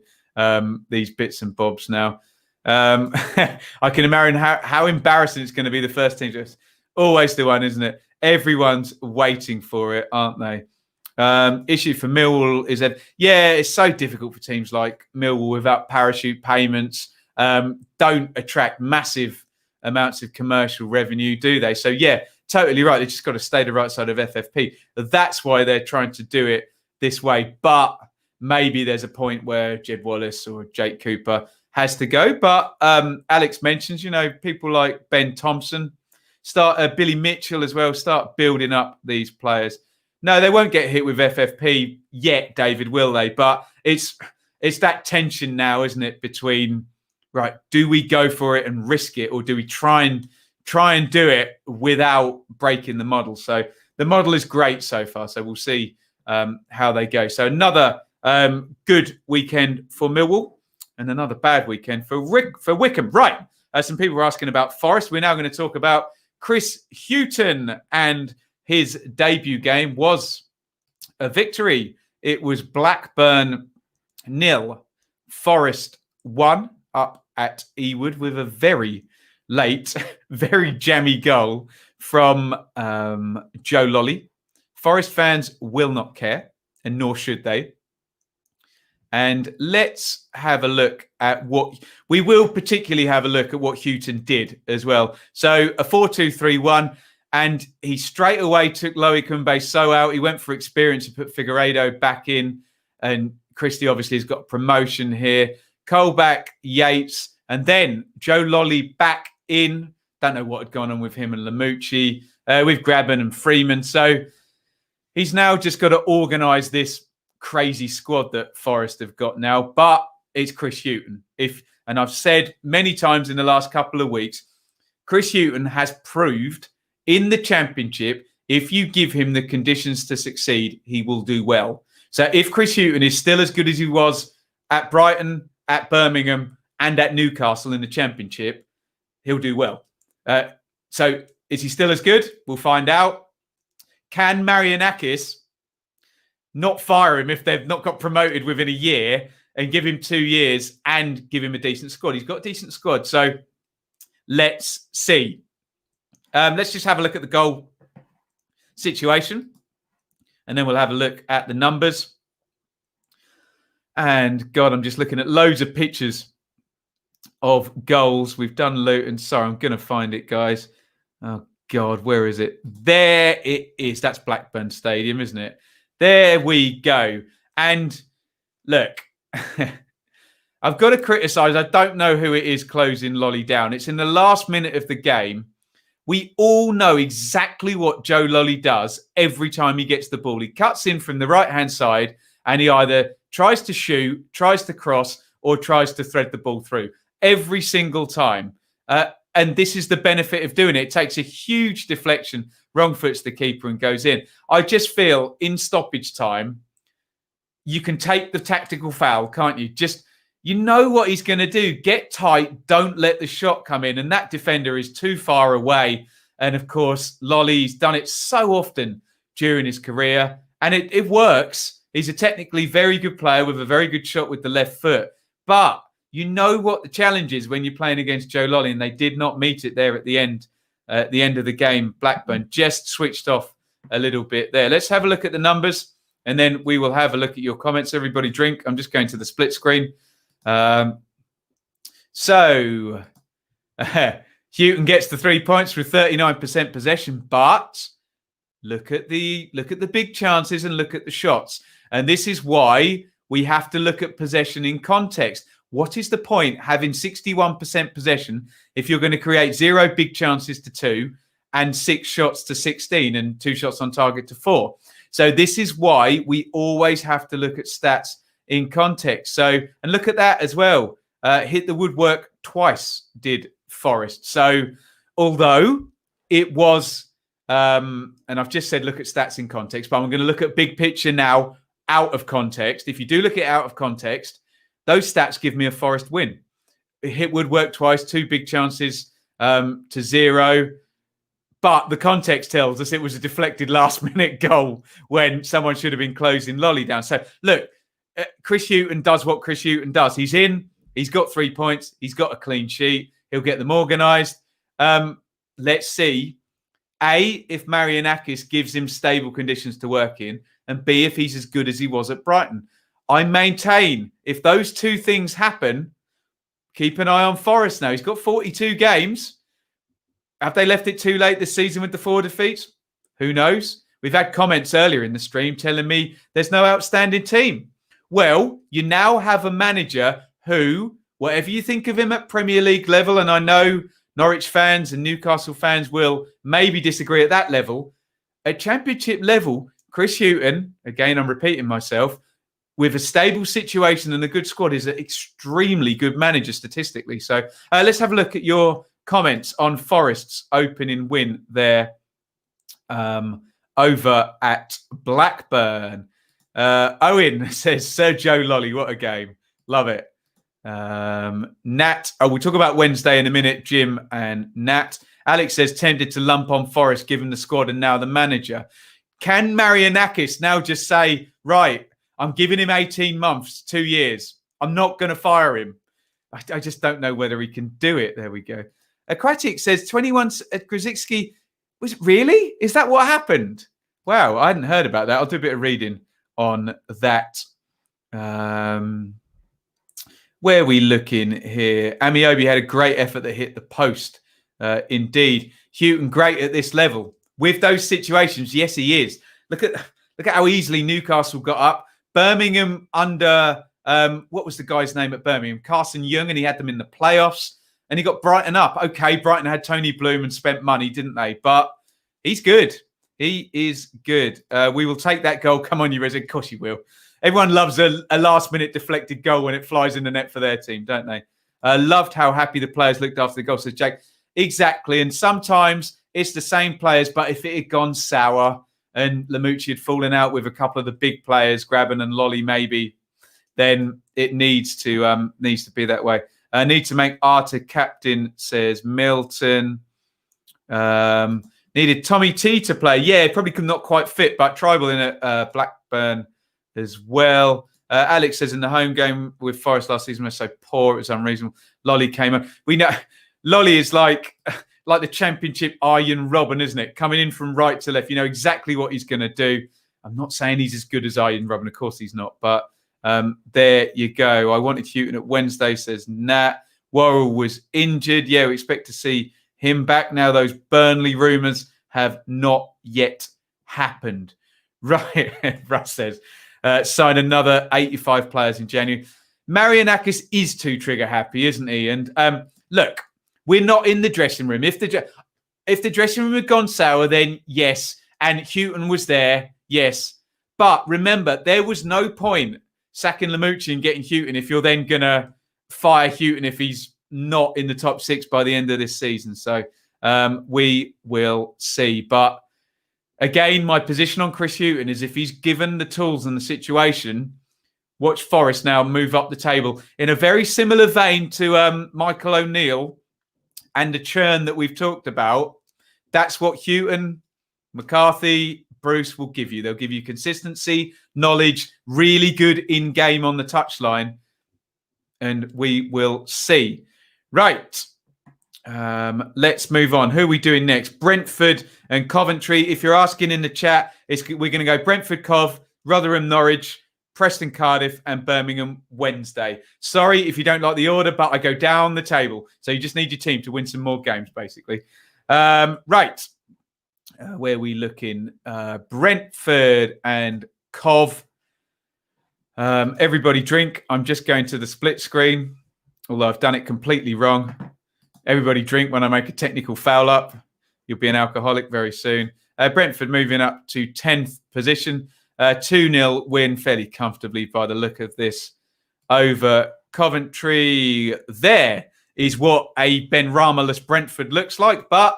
[SPEAKER 1] these bits and bobs now? I can imagine how embarrassing it's going to be the first team. Just always the one, isn't it? Everyone's waiting for it, aren't they? Issue for Millwall is that, it's so difficult for teams like Millwall without parachute payments. Don't attract massive amounts of commercial revenue, do they? So, totally right. They just got to stay the right side of FFP. That's why they're trying to do it this way. But maybe there's a point where Jed Wallace or Jake Cooper has to go. But Alex mentions, people like Ben Thompson, Billy Mitchell as well, start building up these players. No, they won't get hit with FFP yet, David, will they? But it's that tension now, isn't it, between, right, do we go for it and risk it, or do we try and do it without breaking the model? So the model is great so far. So we'll see how they go. So another good weekend for Millwall and another bad weekend for Wycombe. Right. Some people were asking about Forest. We're now going to talk about Chris Hughton, and his debut game was a victory. It was Blackburn 0, Forest 1. up at Ewood with a very late, very jammy goal from Joe Lolly. Forest fans will not care, and nor should they. And let's have a look at what we will particularly have a look at what Houghton did as well. So a 4-2-3-1, and he straight away took Loic so out. He went for experience and put Figueiredo back in, and Krissy obviously has got promotion here. Coyle back, Yates, and then Joe Lolly back in. Don't know what had gone on with him and Lamucci, with Grabban and Freeman. So he's now just got to organise this crazy squad that Forest have got now, but it's Chris Hughton. And I've said many times in the last couple of weeks, Chris Hughton has proved in the Championship, if you give him the conditions to succeed, he will do well. So if Chris Hughton is still as good as he was at Brighton, at Birmingham, and at Newcastle in the Championship, he'll do well. So is he still as good? We'll find out. Can Marianakis not fire him if they've not got promoted within a year and give him 2 years and give him a decent squad? He's got a decent squad. So let's see. Let's just have a look at the goal situation. And then we'll have a look at the numbers. And God, I'm just looking at loads of pictures of goals. We've done Luton. Sorry, I'm going to find it, guys. Oh, God, where is it? There it is. That's Blackburn Stadium, isn't it? There we go. And look, I've got to criticise. I don't know who it is closing Lolly down. It's in the last minute of the game. We all know exactly what Joe Lolly does every time he gets the ball. He cuts in from the right-hand side and he either tries to shoot, tries to cross, or tries to thread the ball through every single time. And this is the benefit of doing it. It takes a huge deflection, wrong foots the keeper and goes in. I just feel in stoppage time, you can take the tactical foul, can't you? Just, you know what he's going to do. Get tight. Don't let the shot come in. And that defender is too far away. And of course, Lolly's done it so often during his career. And it works. He's a technically very good player with a very good shot with the left foot. But you know what the challenge is when you're playing against Joe Lolly, and they did not meet it there at the end of the game. Blackburn just switched off a little bit there. Let's have a look at the numbers, and then we will have a look at your comments. Everybody drink. I'm just going to the split screen. So Houghton gets the 3 points with 39% possession, but look at the big chances and look at the shots. And this is why we have to look at possession in context. What is the point having 61% possession if you're going to create 0 big chances to 2 and 6 shots to 16 and 2 shots on target to 4? So this is why we always have to look at stats in context. So, and look at that as well. Hit the woodwork twice, did Forest. So although it was, and I've just said look at stats in context, but I'm going to look at big picture now out of context. If you do look at it out of context, those stats give me a Forest win. It hit woodwork twice, 2 big chances to 0. But the context tells us it was a deflected last-minute goal when someone should have been closing Lolly down. So, look, Chris Hughton does what Chris Hughton does. He's in. He's got 3 points. He's got a clean sheet. He'll get them organised. Let's see, A, if Marianakis gives him stable conditions to work in, and B, if he's as good as he was at Brighton. I maintain if those 2 things happen, keep an eye on Forest now. He's got 42 games. Have they left it too late this season with the 4 defeats? Who knows? We've had comments earlier in the stream telling me there's no outstanding team. Well, you now have a manager who, whatever you think of him at Premier League level, and I know Norwich fans and Newcastle fans will maybe disagree at that level, at Championship level, Chris Hughton, again, I'm repeating myself, with a stable situation and a good squad, is an extremely good manager statistically. So let's have a look at your comments on Forest's opening win there over at Blackburn. Owen says, Sir Joe Lolly, what a game. Love it. Nat, we'll talk about Wednesday in a minute, Jim and Nat. Alex says, tempted to lump on Forest given the squad and now the manager. Can Marianakis now just say, right, I'm giving him 18 months, 2 years. I'm not going to fire him. I just don't know whether he can do it. There we go. Aquatic says 21 Grzycki. Was it really? Is that what happened? Wow, I hadn't heard about that. I'll do a bit of reading on that. Where are we looking here? Amiobi had a great effort that hit the post. Indeed. Houghton, great at this level. With those situations, yes, he is. Look at how easily Newcastle got up. Birmingham under, what was the guy's name at Birmingham? Carson Young, and he had them in the playoffs. And he got Brighton up. Okay, Brighton had Tony Bloom and spent money, didn't they? But he's good. He is good. We will take that goal. Come on, you Reza. Of course you will. Everyone loves a last-minute deflected goal when it flies in the net for their team, don't they? Loved how happy the players looked after the goal, says Jake. Exactly. And sometimes it's the same players, but if it had gone sour and Lamucci had fallen out with a couple of the big players, Graben and Lolly maybe, then it needs to be that way. Need to make Arter captain, says Milton. Needed Tommy T to play. Yeah, probably not quite fit, but Tribal in at Blackburn as well. Alex says in the home game with Forest last season was so poor, it was unreasonable. Lolly came up. We know Lolly is like the championship Iain Robin, isn't it? Coming in from right to left. You know exactly what he's going to do. I'm not saying he's as good as Iain Robin. Of course he's not, but there you go. I wanted Houghton at Wednesday, says Nat. Worrell was injured. Yeah, we expect to see him back now. Those Burnley rumours have not yet happened. Right, Russ says, sign another 85 players in January. Marianakis is too trigger happy, isn't he? And look, we're not in the dressing room. If the dressing room had gone sour, then yes. And Houghton was there, yes. But remember, there was no point sacking Lamucci and getting Houghton if you're then going to fire Houghton if he's not in the top 6 by the end of this season. So we will see. But again, my position on Chris Houghton is if he's given the tools and the situation, watch Forest now move up the table in a very similar vein to Michael O'Neill and the churn that we've talked about. That's what Houghton, McCarthy, Bruce will give you. They'll give you consistency, knowledge, really good in-game on the touchline, and we will see. Right. Let's move on. Who are we doing next? Brentford and Coventry. If you're asking in the chat, we're going to go Brentford, Cov, Rotherham, Norwich, Preston, Cardiff, and Birmingham Wednesday. Sorry if you don't like the order, but I go down the table. So you just need your team to win some more games, basically. Right. Where are we looking? Brentford and Cov. Everybody drink. I'm just going to the split screen, although I've done it completely wrong. Everybody drink when I make a technical foul up. You'll be an alcoholic very soon. Brentford moving up to 10th position. 2-0 win fairly comfortably by the look of this over Coventry. There is what a Ben Rama-less Brentford looks like, but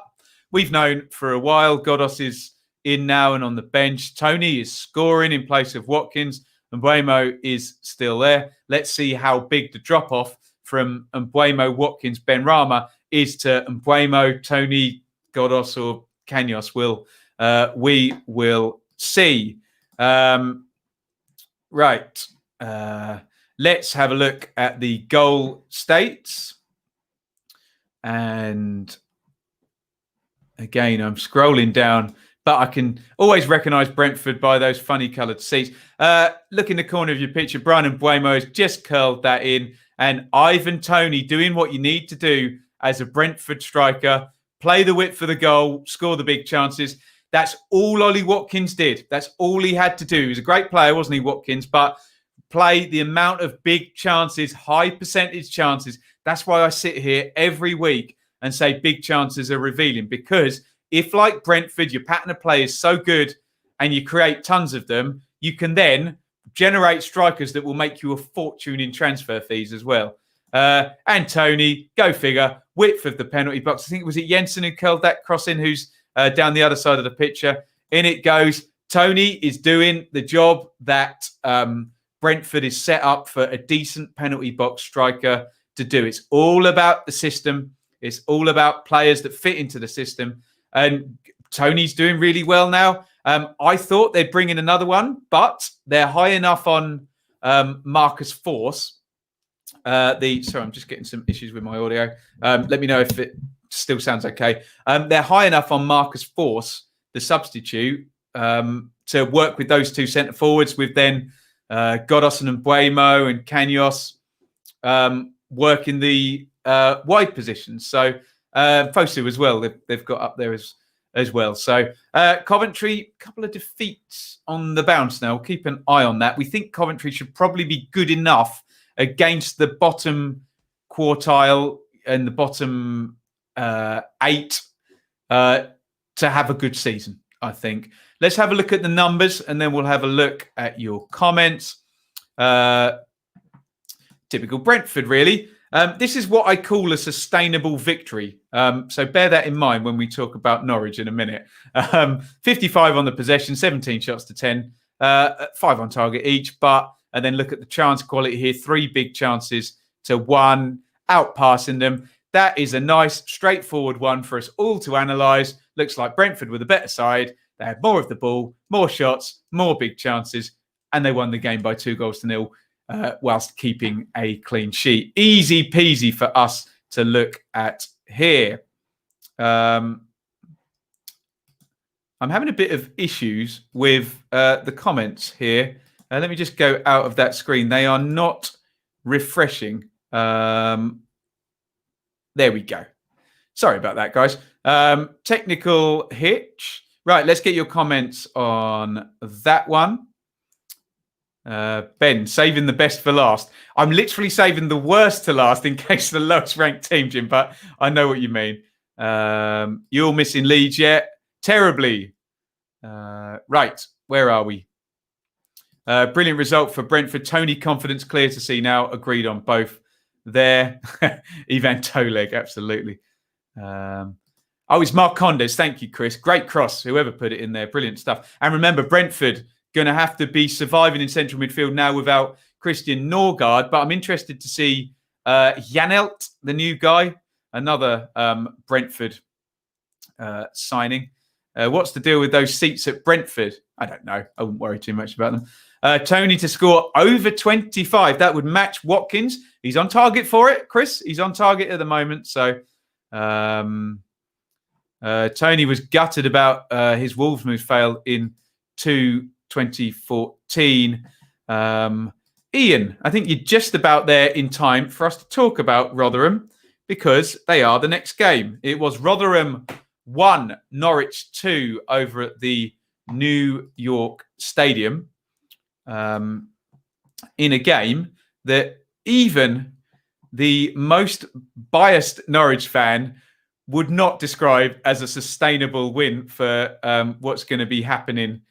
[SPEAKER 1] we've known for a while. Godos is in now and on the bench. Tony is scoring in place of Watkins. Mbuemo is still there. Let's see how big the drop-off from Mbuemo, Watkins, Benrahma is to Mbuemo, Tony, Godos or Kanyos. We will see. Right. Let's have a look at the goal states. And again, I'm scrolling down, but I can always recognise Brentford by those funny coloured seats. Look in the corner of your picture. Brian Mbuemo has just curled that in. And Ivan Toney doing what you need to do as a Brentford striker. Play the whip for the goal, score the big chances. That's all Ollie Watkins did. That's all he had to do. He was a great player, wasn't he, Watkins? But play the amount of big chances, high percentage chances. That's why I sit here every week and say big chances are revealing. Because if, like Brentford, your pattern of play is so good and you create tons of them, you can then generate strikers that will make you a fortune in transfer fees as well. And Tony, go figure, width of the penalty box. I think, was it Jensen who curled that cross in, who's down the other side of the picture? In it goes. Tony is doing the job that Brentford is set up for a decent penalty box striker to do. It's all about the system. It's all about players that fit into the system. And Tony's doing really well now. I thought they'd bring in another one, but they're high enough on Marcus Force Sorry, I'm just getting some issues with my audio. Let me know if it still sounds okay. They're high enough on Marcus Force, the substitute, to work with those two centre forwards, with then Goddison and Buemo and Kanyos working the wide positions. So Fosu as well, they've got up there as well. So Coventry, a couple of defeats on the bounce now. We'll keep an eye on that. We think Coventry should probably be good enough against the bottom quartile and the bottom 8 to have a good season, I think. Let's have a look at the numbers and then we'll have a look at your comments. Typical Brentford, really. This is what I call a sustainable victory. So bear that in mind when we talk about Norwich in a minute. 55 on the possession, 17 shots to 10, 5 on target each. And then look at the chance quality here. 3 big chances to 1, outpassing them. That is a nice, straightforward one for us all to analyse. Looks like Brentford were the better side. They had more of the ball, more shots, more big chances, and they won the game by 2-0 whilst keeping a clean sheet. Easy peasy for us to look at here. I'm having a bit of issues with the comments here. Let me just go out of that screen. They are not refreshing. There we go. Sorry about that, guys. Technical hitch. Right, let's get your comments on that one. Ben, saving the best for last. I'm literally saving the worst to last in case the lowest ranked team, Jim, but I know what you mean. You're missing Leeds yet? Terribly. Right, where are we? Brilliant result for Brentford. Tony, confidence clear to see now. Agreed on both there. Ivan Toleg, absolutely. It's Mark Condes. Thank you, Chris. Great cross. Whoever put it in there. Brilliant stuff. And remember, Brentford going to have to be surviving in central midfield now without Christian Norgard. But I'm interested to see Janelt, the new guy, another Brentford signing. What's the deal with those seats at Brentford? I don't know. I wouldn't worry too much about them. Tony to score over 25. That would match Watkins. He's on target for it, Chris. He's on target at the moment. So Tony was gutted about his Wolves move fail in 2014. Iain, I think you're just about there in time for us to talk about Rotherham because they are the next game. It was Rotherham 1, Norwich 2 over at the New York Stadium in a game that even the most biased Norwich fan would not describe as a sustainable win for what's going to be happening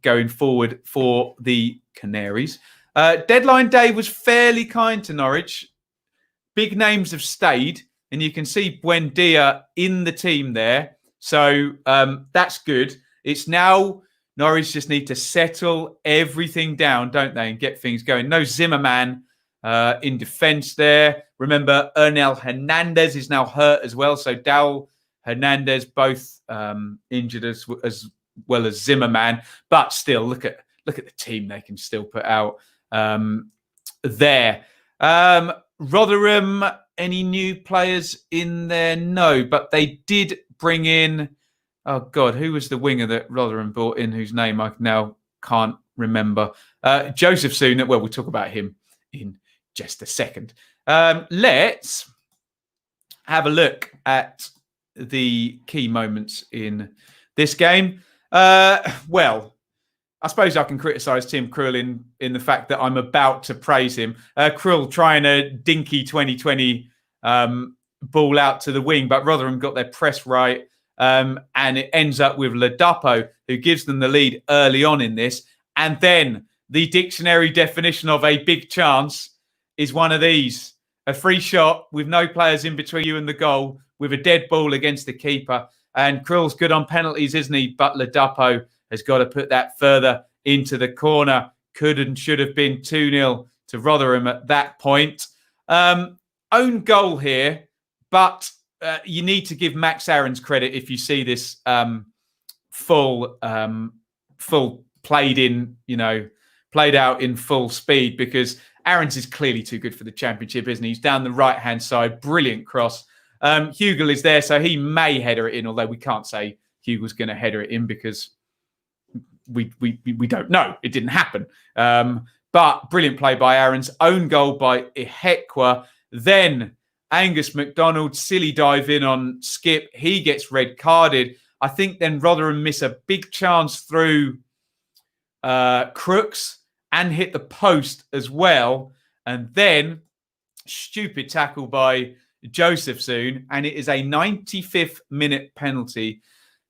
[SPEAKER 1] going forward for the Canaries. Deadline day was fairly kind to Norwich. Big names have stayed, and you can see Buendia in the team there. So that's good. It's now Norwich just need to settle everything down, don't they, and get things going. No Zimmerman in defence there. Remember, Ernel Hernandez is now hurt as well. So Dowell, Hernandez, both injured as well as Zimmerman. But still, look at the team they can still put out there. Rotherham, any new players in there? No, but they did bring in, oh God, who was the winger that Rotherham brought in whose name I now can't remember? Joseph Soon. Well, we'll talk about him in just a second. Let's have a look at the key moments in this game. Well, I suppose I can criticise Tim Krul in the fact that I'm about to praise him. Krul trying a dinky 2020 ball out to the wing, but Rotherham got their press right. And it ends up with Ladapo, who gives them the lead early on in this. And then the dictionary definition of a big chance is one of these. A free shot with no players in between you and the goal with a dead ball against the keeper. And Krill's good on penalties, isn't he? But Ladapo has got to put that further into the corner. Could and should have been 2-0 to Rotherham at that point. Own goal here, but you need to give Max Aarons credit if you see this full played out in full speed, because Aaron's is clearly too good for the Championship, isn't he? He's down the right-hand side. Brilliant cross. Hugel is there, so he may header it in, although we can't say Hugel's going to header it in because we don't know. It didn't happen. But brilliant play by Aaron's. Own goal by Ihekwa. Then Angus MacDonald, silly dive in on Skip. He gets red carded. I think then Rotherham miss a big chance through Crooks and hit the post as well. And then stupid tackle by Josephson. And it is a 95th minute penalty.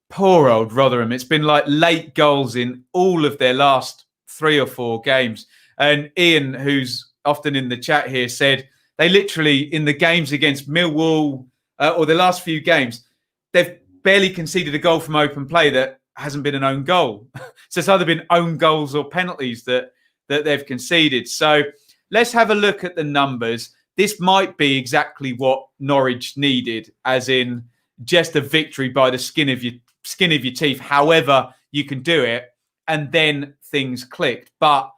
[SPEAKER 1] Poor old Rotherham. It's been like late goals in all of their last 3 or 4 games. And Iain, who's often in the chat here, said they literally, in the games against Millwall, or the last few games, they've barely conceded a goal from open play that hasn't been an own goal. So it's either been own goals or penalties that they've conceded. So let's have a look at the numbers. This might be exactly what Norwich needed, as in just a victory by the skin of your teeth, however you can do it, and then things clicked. But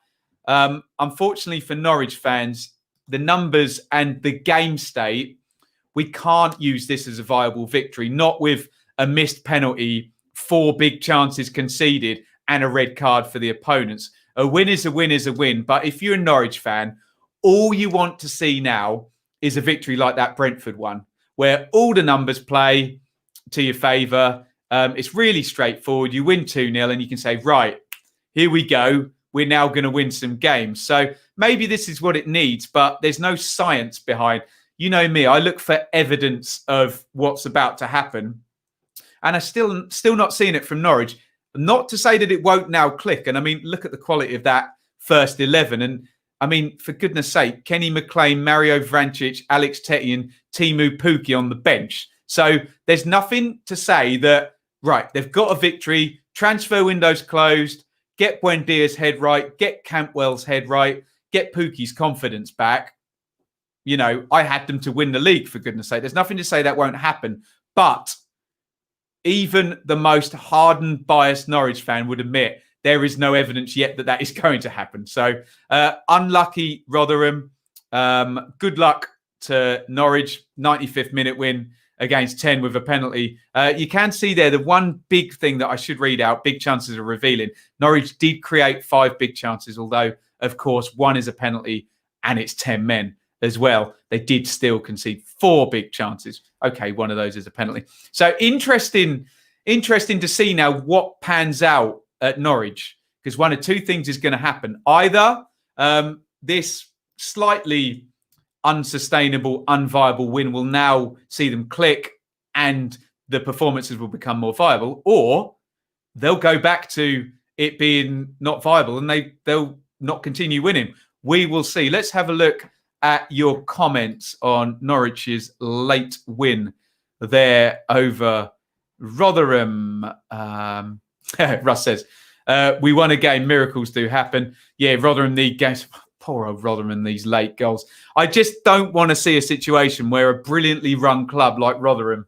[SPEAKER 1] unfortunately for Norwich fans, the numbers and the game state, we can't use this as a viable victory, not with a missed penalty, 4 big chances conceded, and a red card for the opponents. A win is a win is a win. But if you're a Norwich fan, all you want to see now is a victory like that Brentford one, where all the numbers play to your favour. It's really straightforward. You win 2-0 and you can say, right, here we go. We're now going to win some games. So maybe this is what it needs, but there's no science behind. You know me, I look for evidence of what's about to happen. And I'm still not seeing it from Norwich. Not to say that it won't now click. And I mean, look at the quality of that first 11. And I mean, for goodness sake, Kenny McLean, Mario Vrancic, Alex Tettey and Timu Pukki on the bench. So there's nothing to say that, right, they've got a victory, transfer window's closed, get Buendia's head right, get Cantwell's head right, get Pukki's confidence back. You know, I had them to win the league, for goodness sake. There's nothing to say that won't happen. But even the most hardened, biased Norwich fan would admit there is no evidence yet that is going to happen. So unlucky Rotherham. Good luck to Norwich. 95th minute win against 10 with a penalty. You can see there the one big thing that I should read out, big chances are revealing. Norwich did create 5 big chances, although, of course, 1 is a penalty and it's 10 men as well. They did still concede 4 big chances. Okay, 1 of those is a penalty. So interesting to see now what pans out at Norwich, because 1 of 2 things is going to happen. Either this slightly unsustainable, unviable win will now see them click and the performances will become more viable, or they'll go back to it being not viable and they'll not continue winning. We will see. Let's have a look at your comments on Norwich's late win there over Rotherham. Russ says, we won a game. Miracles do happen. Yeah, Rotherham need games. Poor old Rotherham and these late goals. I just don't want to see a situation where a brilliantly run club like Rotherham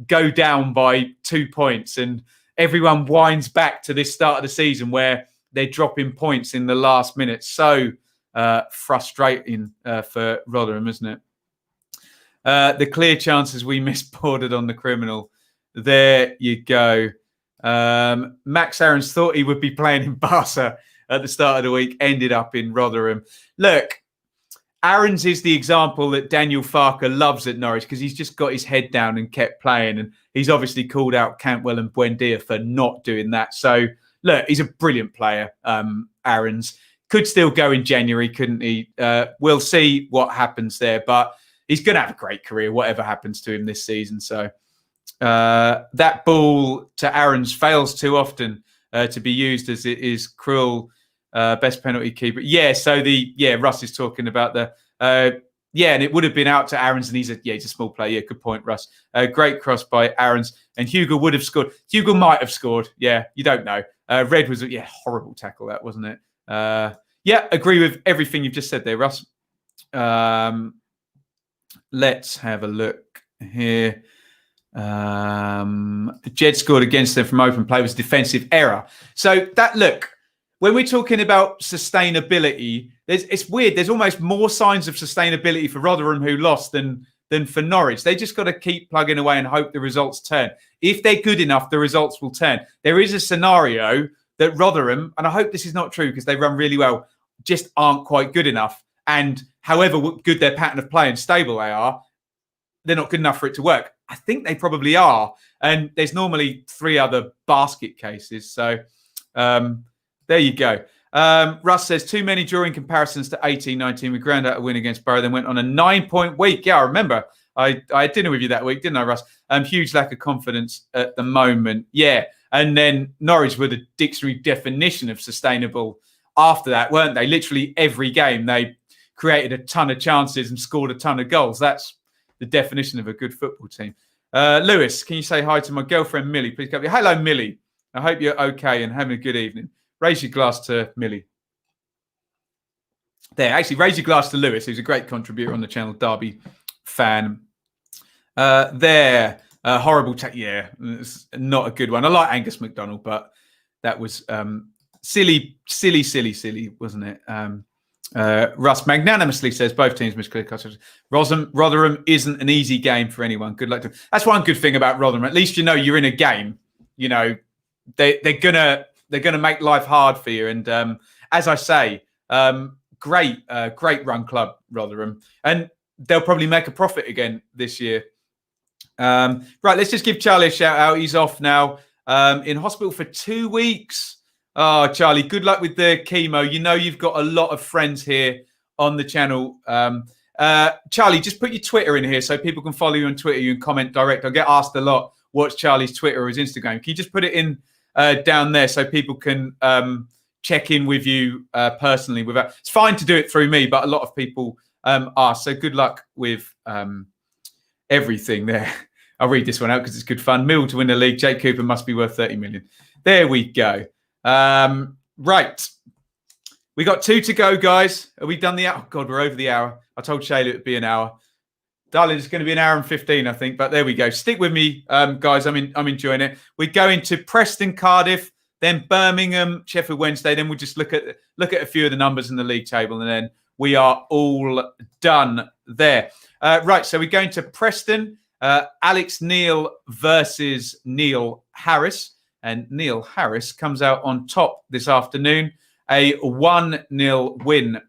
[SPEAKER 1] go down by 2 points and everyone winds back to this start of the season where they're dropping points in the last minute. So frustrating for Rotherham, isn't it? The clear chances we missed bordered on the criminal. There you go. Max Aarons thought he would be playing in Barca at the start of the week, ended up in Rotherham. Look, Aarons is the example that Daniel Farker loves at Norwich because he's just got his head down and kept playing. And he's obviously called out Cantwell and Buendia for not doing that. So, look, he's a brilliant player, Aarons. Could still go in January, couldn't he? We'll see what happens there. But he's going to have a great career, whatever happens to him this season. So that ball to Aarons fails too often to be used as it is cruel. Best penalty keeper. Yeah, so Russ is talking about the and it would have been out to Aarons, and he's a small player. Yeah, good point, Russ. Great cross by Aarons, and Hugo would have scored. Hugo might have scored. Yeah, you don't know. Red was horrible tackle that, wasn't it? Agree with everything you've just said there, Russ. Let's have a look here. Jed scored against them from open play was defensive error. So that, look, when we're talking about sustainability, it's weird. There's almost more signs of sustainability for Rotherham who lost than for Norwich. They just got to keep plugging away and hope the results turn. If they're good enough, the results will turn. There is a scenario that Rotherham, and I hope this is not true because they run really well, just aren't quite good enough. And however good their pattern of play and stable they are, they're not good enough for it to work. I think they probably are. And there's normally 3 other basket cases. So there you go. Russ says, too many drawing comparisons to 18-19. We ground out a win against Borough, then went on a 9-point week. Yeah, I remember. I had dinner with you that week, didn't I, Russ? Huge lack of confidence at the moment. Yeah. And then Norwich were the dictionary definition of sustainable after that, weren't they? Literally every game they created a ton of chances and scored a ton of goals. That's the definition of a good football team. Lewis, can you say hi to my girlfriend, Millie? Please come here. Hello, Millie. I hope you're okay and having a good evening. Raise your glass to Millie. There, actually, raise your glass to Lewis, who's a great contributor on the channel, Derby fan. Horrible yeah, it's not a good one. I like Angus MacDonald, but that was silly, wasn't it? Russ magnanimously says both teams missed clear cuts. Rotherham isn't an easy game for anyone. Good luck to them. That's one good thing about Rotherham. At least you know you're in a game. You know they're gonna make life hard for you. And as I say, great run club Rotherham, and they'll probably make a profit again this year. Right, let's just give Charlie a shout out. He's off now, in hospital for 2 weeks. Oh, Charlie, good luck with the chemo. You know you've got a lot of friends here on the channel. Charlie, just put your Twitter in here so people can follow you on Twitter. You can comment direct. I get asked a lot, what's Charlie's Twitter or his Instagram? Can you just put it in down there so people can check in with you personally? It's fine to do it through me, but a lot of people ask. So good luck with everything there. I'll read this one out because it's good fun. Mill to win the league. Jake Cooper must be worth 30 million. There we go. Right. We got 2 to go, guys. Are we done the hour? Oh, God, we're over the hour. I told Shayla it would be an hour. Darling, it's going to be an hour and 15, I think. But there we go. Stick with me, guys. I'm enjoying it. We go into Preston, Cardiff, then Birmingham, Sheffield Wednesday. Then we'll just look at a few of the numbers in the league table, and then we are all done there. Right. So we're going to Preston. Alex Neil versus Neil Harris. And Neil Harris comes out on top this afternoon. A 1-0 win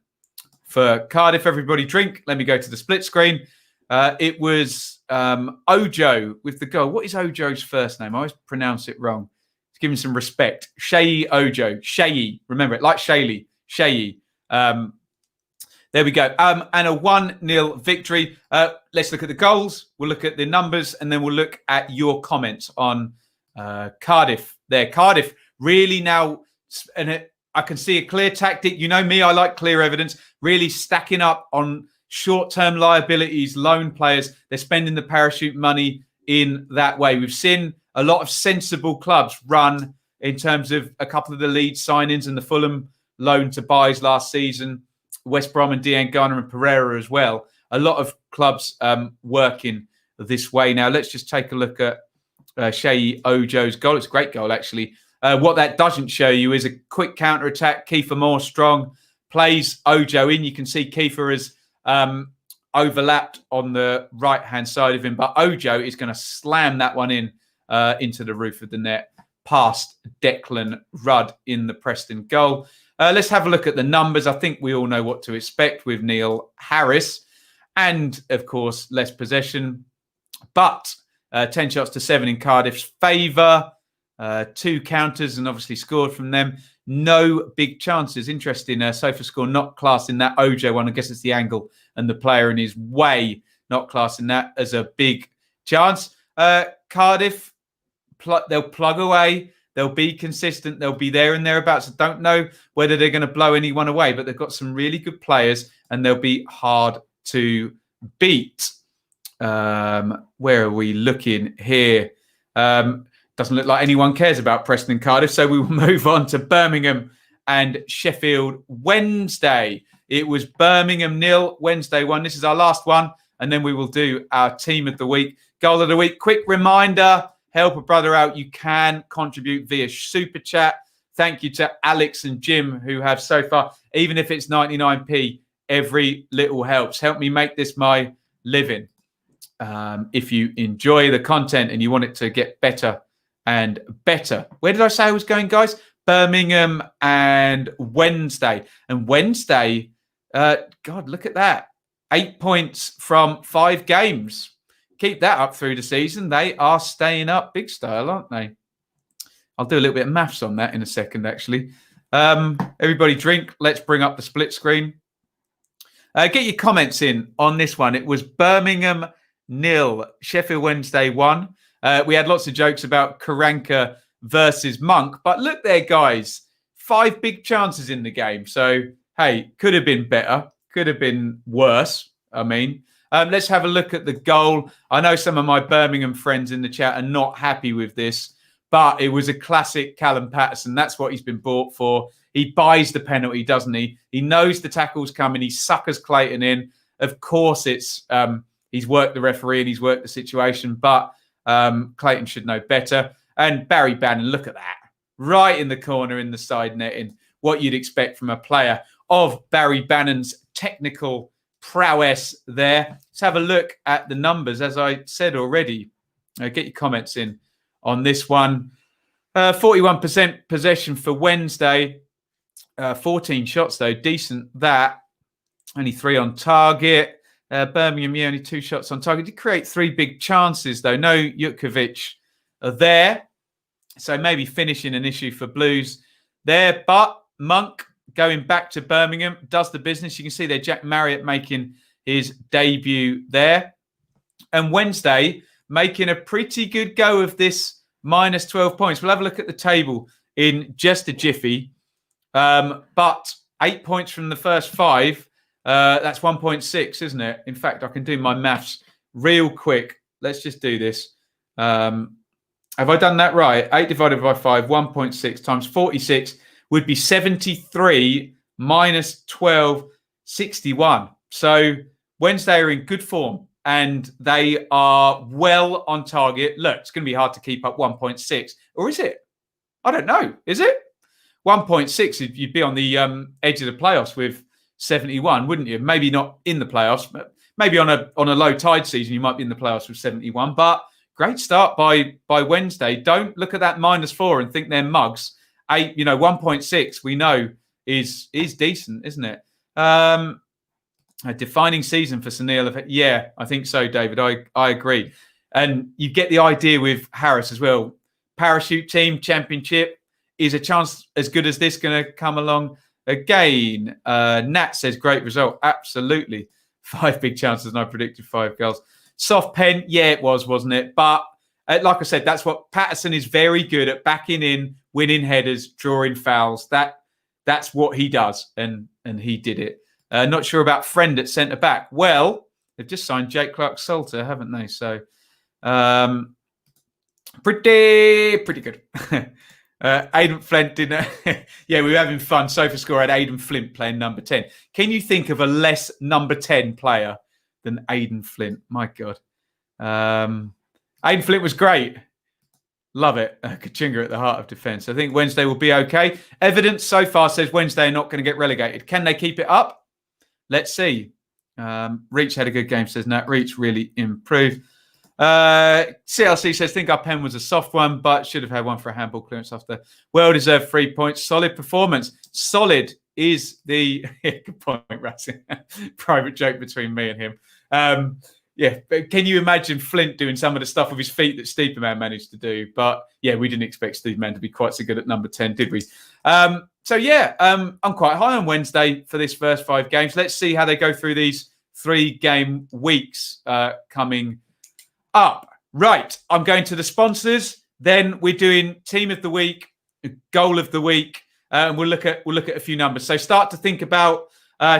[SPEAKER 1] for Cardiff. Everybody drink. Let me go to the split screen. It was Ojo with the goal. What is Ojo's first name? I always pronounce it wrong. Let's give him some respect. Shayi Ojo. Shayi. Remember it, like Shayley. Shayi. There we go. And a 1-0 victory. Let's look at the goals. We'll look at the numbers, and then we'll look at your comments on Cardiff there. Cardiff really now, and I can see a clear tactic. You know me, I like clear evidence. Really stacking up on short-term liabilities, loan players. They're spending the parachute money in that way. We've seen a lot of sensible clubs run in terms of a couple of the lead signings and the Fulham loan to buys last season. West Brom and Dean Garner and Pereira as well. A lot of clubs working this way now. Let's just take a look at Shayi Ojo's goal. It's a great goal, actually. What that doesn't show you is a quick counter-attack. Kiefer Moore strong, plays Ojo in. You can see Kiefer has overlapped on the right-hand side of him, but Ojo is going to slam that one in into the roof of the net past Declan Rudd in the Preston goal. Let's have a look at the numbers. I think we all know what to expect with Neil Harris. And, of course, less possession. But 10 shots to 7 in Cardiff's favour. 2 counters and obviously scored from them. No big chances. Interesting. Sofa score not classing that Ojo one. I guess it's the angle and the player in his way. Not classing that as a big chance. Cardiff, they'll plug away. They'll be consistent. They'll be there and thereabouts. I don't know whether they're going to blow anyone away, but they've got some really good players and they'll be hard to beat. Where are we looking here? Doesn't look like anyone cares about Preston and Cardiff, so we will move on to Birmingham and Sheffield Wednesday. It was Birmingham 0, Wednesday 1. This is our last one, and then we will do our team of the week, goal of the week. Quick reminder, help a brother out. You can contribute via Super Chat. Thank you to Alex and Jim, who have so far, even if it's 99p, every little helps. Help me make this my living. If you enjoy the content and you want it to get better and better. Where did I say I was going, guys? Birmingham and Wednesday. And Wednesday, God, look at that. 8 points from 5 games. Keep that up through the season. They are staying up big style, aren't they? I'll do a little bit of maths on that in a second, actually. Everybody drink. Let's bring up the split screen. Get your comments in on this one. It was Birmingham 0, Sheffield Wednesday 1. We had lots of jokes about Karanka versus Monk. But look there, guys. 5 big chances in the game. So, hey, could have been better. Could have been worse, I mean. Let's have a look at the goal. I know some of my Birmingham friends in the chat are not happy with this, but it was a classic Callum Patterson. That's what he's been bought for. He buys the penalty, doesn't he? He knows the tackle's coming. He suckers Clayton in. Of course, it's he's worked the referee and he's worked the situation, but Clayton should know better. And Barry Bannon, look at that. Right in the corner in the side netting. What you'd expect from a player of Barry Bannon's technical prowess there. Let's have a look at the numbers. As I said already, get your comments in on this one. 41% possession for Wednesday. 14 shots, though. Decent that. Only 3 on target. Birmingham, only 2 shots on target. Did create 3 big chances, though. No Jutkovic there. So maybe finishing an issue for Blues there. But Monk going back to Birmingham does the business. You can see there Jack Marriott making his debut there. And Wednesday making a pretty good go of this minus 12 points. We'll have a look at the table in just a jiffy. But 8 points from the first 5. That's 1.6, isn't it? In fact, I can do my maths real quick. Let's just do this. Have I done that right? 8 divided by 5, 1.6 times 46 would be 73 minus 12, 61. So Wednesday are in good form and they are well on target. Look, it's going to be hard to keep up 1.6. Or is it? I don't know. Is it? 1.6, you'd be on the edge of the playoffs with 71, wouldn't you? Maybe not in the playoffs, but maybe on a low tide season, you might be in the playoffs with 71. But great start by Wednesday. Don't look at that -4 and think they're mugs. 1.6 we know is decent, isn't it? A defining season for Sunil. Yeah, I think so, David. I agree. And you get the idea with Harris as well. Parachute team championship. Is a chance as good as this going to come along again? Nat says, great result. Absolutely. 5 big chances and I predicted 5 goals. Soft pen. Yeah, it was, wasn't it? But like I said, that's what Patterson is very good at, backing in, winning headers, drawing fouls. That's what he does. And he did it. Not sure about Friend at centre-back. Well, they've just signed Jake Clark-Salter, haven't they? So pretty good. Aidan Flint didn't. Yeah, we were having fun. SofaScore had Aidan Flint playing number 10. Can you think of a less number 10 player than Aidan Flint? My God. Aidan Flint was great. Love it. Kachinga at the heart of defence. I think Wednesday will be okay. Evidence so far says Wednesday are not going to get relegated. Can they keep it up? Let's see. Reach had a good game, says Nat. Reach really improved. CLC says, think our pen was a soft one, but should have had one for a handball clearance after. Well-deserved 3 points. Solid performance. Solid is the... Good point, Rascal. Private joke between me and him. Yeah, but can you imagine Flint doing some of the stuff with his feet that Steeperman managed to do? But yeah, we didn't expect Steeperman to be quite so good at number 10, did we? I'm quite high on Wednesday for this first 5 games. Let's see how they go through these 3-game weeks coming up. Right, I'm going to the sponsors. Then we're doing team of the week, goal of the week, and we'll look at a few numbers. So start to think about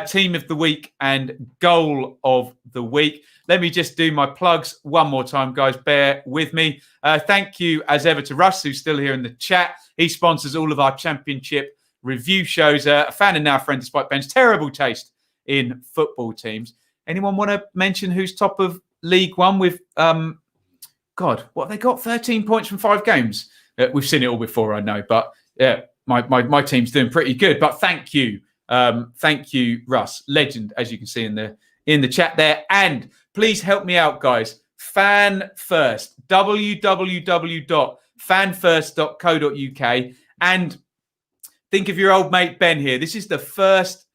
[SPEAKER 1] team of the week and goal of the week. Let me just do my plugs one more time, guys. Bear with me. Thank you, as ever, to Russ, who's still here in the chat. He sponsors all of our championship review shows. A fan and now friend, despite Ben's terrible taste in football teams. Anyone want to mention who's top of League One with, what have they got? 13 points from 5 games. We've seen it all before, I know. But yeah, my team's doing pretty good. But thank you, Russ, legend, as you can see in the chat there. And please help me out, guys. Fan First, www.fanfirst.co.uk, and think of your old mate Ben here. This is the first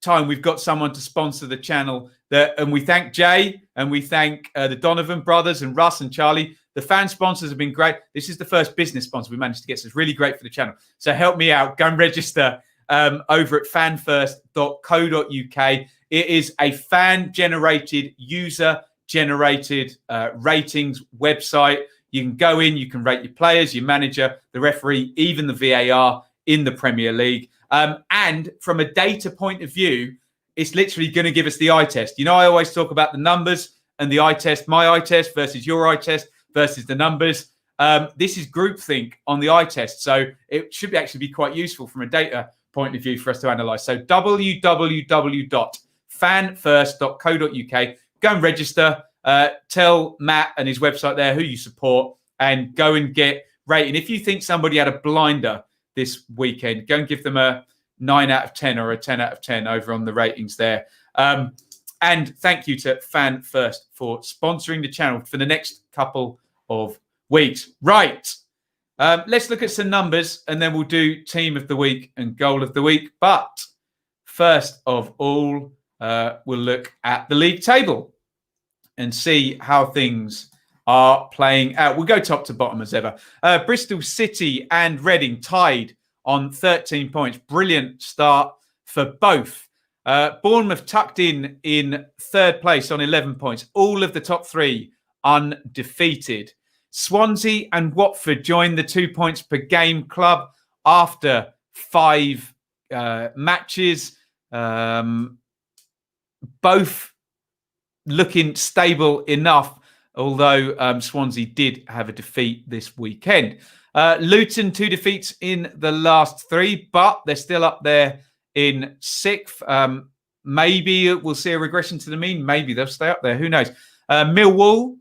[SPEAKER 1] time we've got someone to sponsor the channel, and we thank Jay and we thank the Donovan brothers and Russ and Charlie. The fan sponsors have been great. This is the first business sponsor we managed to get, so it's really great for the channel. So help me out. Go and register over at fanfirst.co.uk. It is a fan-generated, user-generated ratings website. You can go in, you can rate your players, your manager, the referee, even the VAR in the Premier League. And from a data point of view, it's literally going to give us the eye test. You know, I always talk about the numbers and the eye test, my eye test versus your eye test versus the numbers. This is groupthink on the eye test. So it should actually be quite useful from a data point of view for us to analyse. So www.fanfirst.co.uk. Go and register. Tell Matt and his website there who you support and go and get rating. If you think somebody had a blinder this weekend, go and give them a 9 out of 10 or a 10 out of 10 over on the ratings there. And thank you to Fan First for sponsoring the channel for the next couple of weeks. Right. Let's look at some numbers and then we'll do team of the week and goal of the week. But first of all, we'll look at the league table and see how things are playing out. We'll go top to bottom as ever. Bristol City and Reading tied on 13 points. Brilliant start for both. Bournemouth tucked in third place on 11 points. All of the top three undefeated. Swansea and Watford joined the 2 points per game club after 5 matches. Both looking stable enough, although Swansea did have a defeat this weekend. Luton, 2 defeats in the last 3, but they're still up there in 6th. Maybe we'll see a regression to the mean. Maybe they'll stay up there. Who knows? Millwall,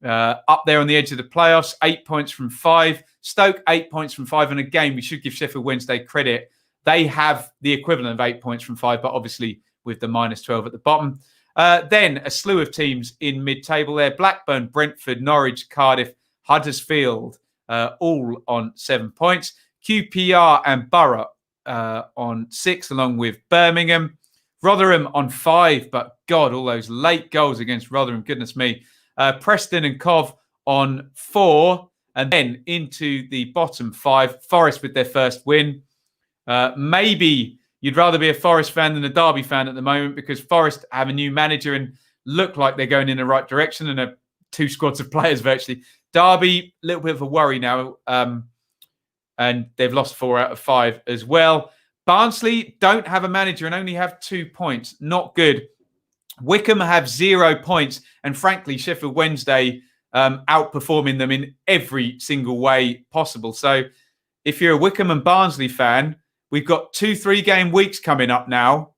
[SPEAKER 1] up there on the edge of the playoffs, 8 points from 5. Stoke, 8 points from 5. And again, we should give Sheffield Wednesday credit. They have the equivalent of 8 points from 5, but obviously with the minus 12 at the bottom. Then a slew of teams in mid-table there. Blackburn, Brentford, Norwich, Cardiff, Huddersfield, all on 7 points. QPR and Borough on 6, along with Birmingham. Rotherham on 5, but God, all those late goals against Rotherham, goodness me. Preston and Cov on 4, and then into the bottom 5. Forest with their first win. Maybe you'd rather be a Forest fan than a Derby fan at the moment because Forest have a new manager and look like they're going in the right direction and 2 squads of players virtually. Derby, a little bit of a worry now, and they've lost 4 out of 5 as well. Barnsley don't have a manager and only have 2 points. Not good. Wickham have 0 points. And frankly, Sheffield Wednesday outperforming them in every single way possible. So if you're a Wickham and Barnsley fan, we've got 2 3-game weeks coming up now.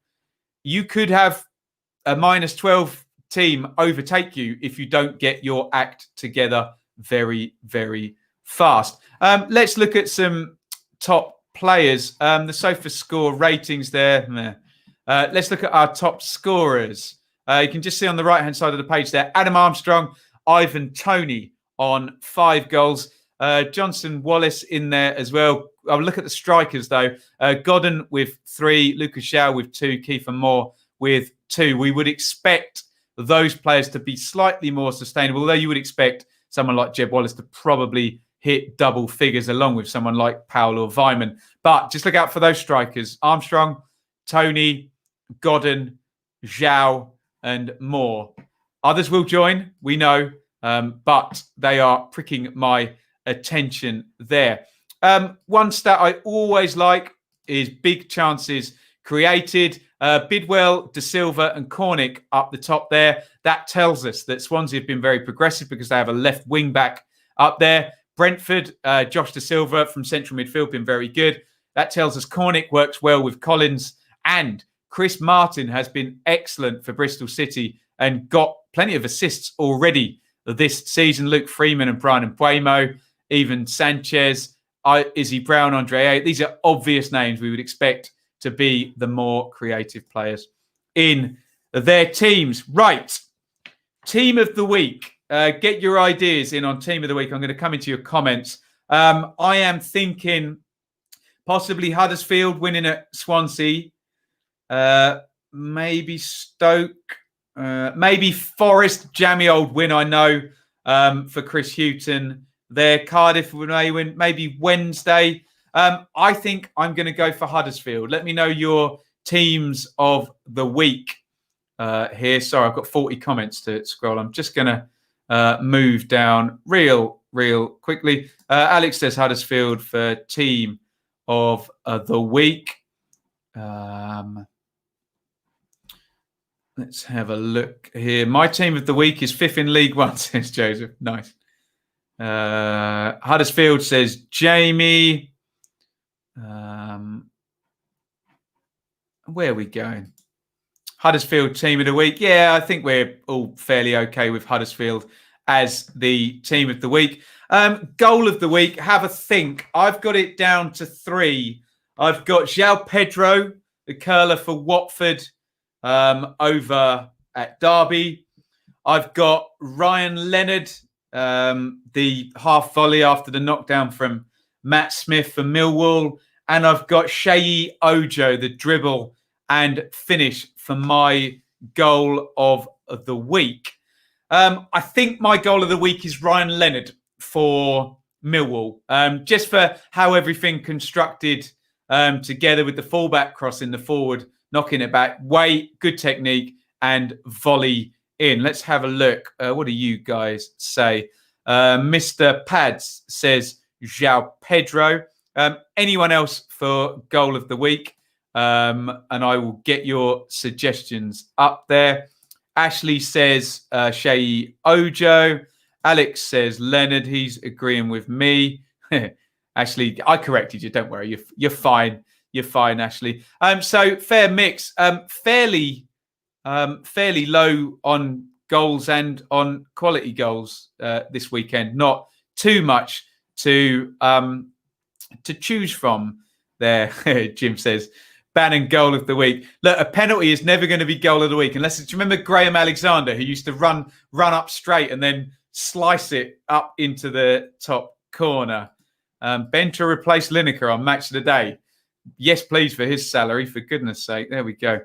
[SPEAKER 1] You could have a minus 12 team overtake you if you don't get your act together very, very fast. Let's look at some top players. The Sofa Score ratings there. Let's look at our top scorers. You can just see on the right-hand side of the page there, Adam Armstrong, Ivan Toney on 5 goals. Johnson Wallace in there as well. I'll look at the strikers, though. Godden with 3, Lucas Shaw with 2, Kiefer Moore with 2. We would expect those players to be slightly more sustainable, although you would expect someone like Jeb Wallace to probably hit double figures along with someone like Powell or Vyman. But just look out for those strikers. Armstrong, Toney, Godden, Zhao, and Moore. Others will join, we know, but they are pricking my attention there. One stat I always like is big chances created. Bidwell, De Silva and Cornick up the top there. That tells us that Swansea have been very progressive because they have a left wing back up there. Brentford, Josh De Silva from central midfield, been very good. That tells us Cornick works well with Collins, and Chris Martin has been excellent for Bristol City and got plenty of assists already this season. Luke Freeman and Brian Mbuemo, even Sanchez, Izzy Brown, Andre. These are obvious names we would expect to be the more creative players in their teams. Right. Team of the week. Get your ideas in on Team of the Week. I'm going to come into your comments. I am thinking possibly Huddersfield winning at Swansea. Maybe Stoke. Maybe Forest. Jammy old win, I know, for Chris Hughton. There, Cardiff may win. Maybe Wednesday. I think I'm going to go for Huddersfield. Let me know your teams of the week here. Sorry, I've got 40 comments to scroll. I'm just going to move down real quickly. Alex says Huddersfield for team of the week. Let's have a look here. My team of the week is 5th in League One, says Joseph. Nice. Huddersfield says Jamie. Where are we going? Huddersfield team of the week. Yeah, I think we're all fairly okay with Huddersfield as the team of the week. Goal of the week. Have a think. I've got it down to 3. I've got João Pedro, the curler for Watford, over at Derby. I've got Ryan Leonard, the half volley after the knockdown from Matt Smith for Millwall. And I've got Sheyi Ojo, the dribble and finish for my goal of the week. I think my goal of the week is Ryan Leonard for Millwall, just for how everything constructed together with the fullback crossing the forward, knocking it back, weight, good technique, and volley in. Let's have a look. What do you guys say? Mr. Pads says João Pedro. Anyone else for goal of the week? And I will get your suggestions up there. Ashley says Sheyi Ojo. Alex says Leonard. He's agreeing with me. Ashley, I corrected you. Don't worry. You're fine. You're fine, Ashley. So fair mix. Fairly low on goals and on quality goals this weekend. Not too much to choose from there. Jim says Bannon goal of the week. Look, a penalty is never going to be goal of the week unless it's. Do you remember Graham Alexander, who used to run up straight and then slice it up into the top corner? Ben to replace Lineker on Match of the Day. Yes, please, for his salary, for goodness sake. There we go.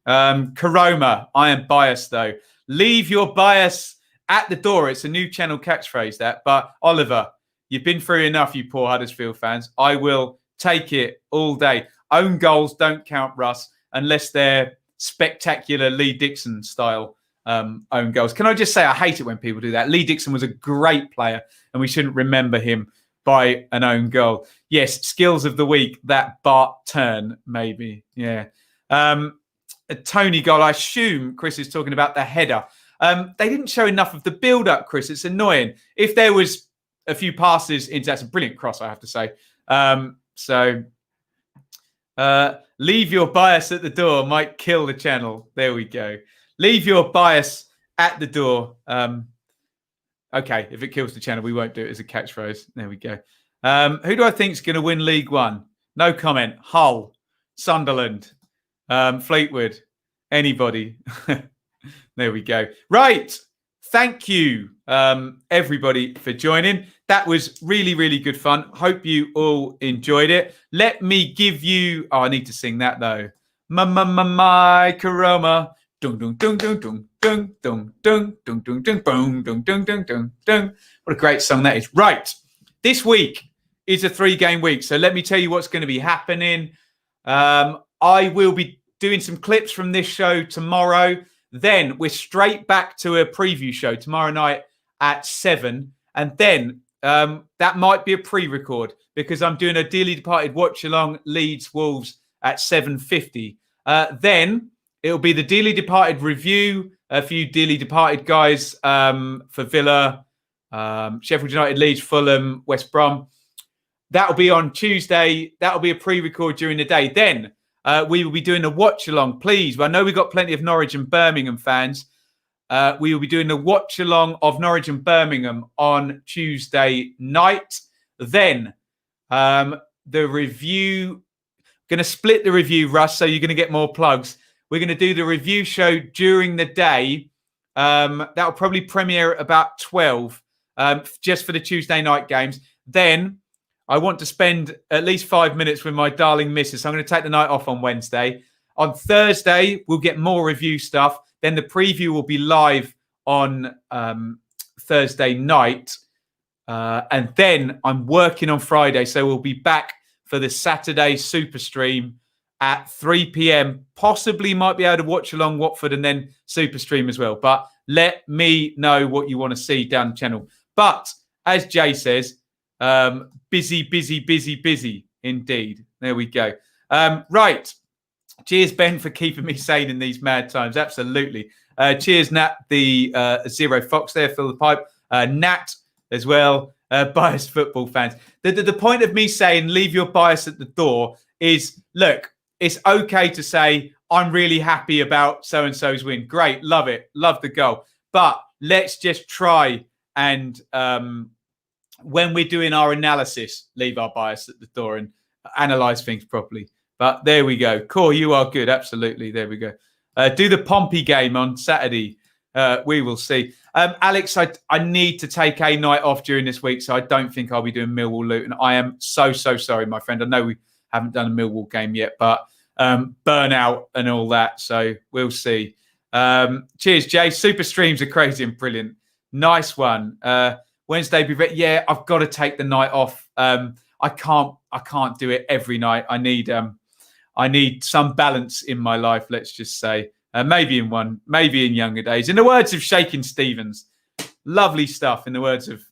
[SPEAKER 1] Karoma, I am biased though. Leave your bias at the door. It's a new channel catchphrase, that. But Oliver, you've been through enough, you poor Huddersfield fans. I will take it all day. Own goals don't count, Russ, unless they're spectacular Lee Dixon style own goals. Can I just say I hate it when people do that? Lee Dixon was a great player and we shouldn't remember him by an own goal. Yes, skills of the week, that Bart turn, maybe. Yeah. A Tony goal, I assume Chris is talking about the header. They didn't show enough of the build-up, Chris. It's annoying. If there was a few passes into, that's a brilliant cross, I have to say. Leave your bias at the door might kill the channel. There we go. Leave your bias at the door. Okay, if it kills the channel, we won't do it as a catchphrase. There we go. Who do I think is going to win League One? No comment. Hull, Sunderland, Fleetwood, anybody. There we go. Right. Thank you, everybody, for joining. That was really, really good fun. Hope you all enjoyed it. Let me give you... Oh, I need to sing that, though. My Karoma. Dung, dung, dung, dung, dung, dung, dung, dung, dung, dung, dung, boom, dung, dung, dung, dung, dung. What a great song that is. Right. This week is a 3-game week. So let me tell you what's going to be happening. I will be doing some clips from this show tomorrow. Then we're straight back to a preview show tomorrow night at 7. And then that might be a pre-record because I'm doing a Dearly Departed watch-along Leeds Wolves at 7:50. Then it'll be the Dearly Departed review, a few Dearly Departed guys for Villa, Sheffield United, Leeds, Fulham, West Brom. That'll be on Tuesday. That'll be a pre-record during the day. Then we will be doing a watch-along. Please, I know we've got plenty of Norwich and Birmingham fans. We will be doing a watch-along of Norwich and Birmingham on Tuesday night. Then The review, going to split the review, Russ, so you're going to get more plugs. We're going to do the review show during the day. That'll probably premiere at about 12, just for the Tuesday night games. Then I want to spend at least 5 minutes with my darling missus. So I'm going to take the night off on Wednesday. On Thursday, we'll get more review stuff. Then the preview will be live on Thursday night. And then I'm working on Friday. So we'll be back for the Saturday super stream at 3 p.m. Possibly might be able to watch along Watford and then super stream as well. But let me know what you want to see down the channel. But as Jay says, busy indeed. There we go. Right. Cheers, Ben, for keeping me sane in these mad times. Absolutely. Cheers, Nat, the Zero Fox there, fill the pipe. Nat as well, biased football fans. The point of me saying leave your bias at the door is, look, it's okay to say, I'm really happy about so-and-so's win. Great, love it, love the goal. But let's just try and, when we're doing our analysis, leave our bias at the door and analyse things properly. But there we go. Core, you are good. Absolutely. There we go. Do the Pompey game on Saturday. We will see. Alex, I need to take a night off during this week, so I don't think I'll be doing Millwall Luton. I am so sorry, my friend. I know we haven't done a Millwall game yet, but burnout and all that. So we'll see. Cheers, Jay. Super streams are crazy and brilliant. Nice one. Wednesday, be ready. Yeah, I've got to take the night off. I can't do it every night. I need some balance in my life, let's just say. Maybe in younger days. In the words of Shakin' Stevens, lovely stuff. In the words of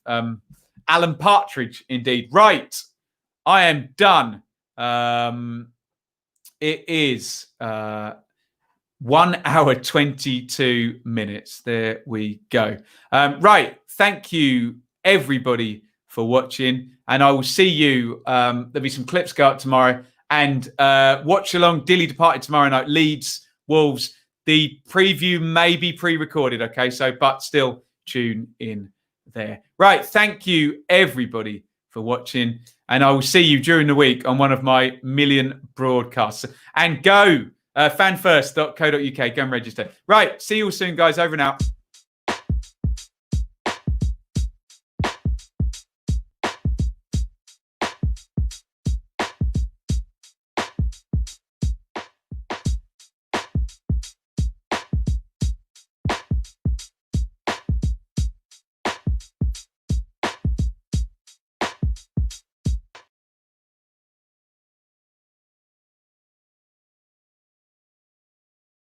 [SPEAKER 1] Alan Partridge, indeed. Right, I am done. It is 1 hour, 22 minutes. There we go. Right, thank you, everybody, for watching. And I will see you. There'll be some clips go up tomorrow. And watch along Dilly Departed tomorrow night. Leeds, Wolves. The preview may be pre-recorded, okay? So, but still tune in there. Right. Thank you, everybody, for watching. And I will see you during the week on one of my million broadcasts. And go fanfirst.co.uk. Go and register. Right. See you all soon, guys. Over and out.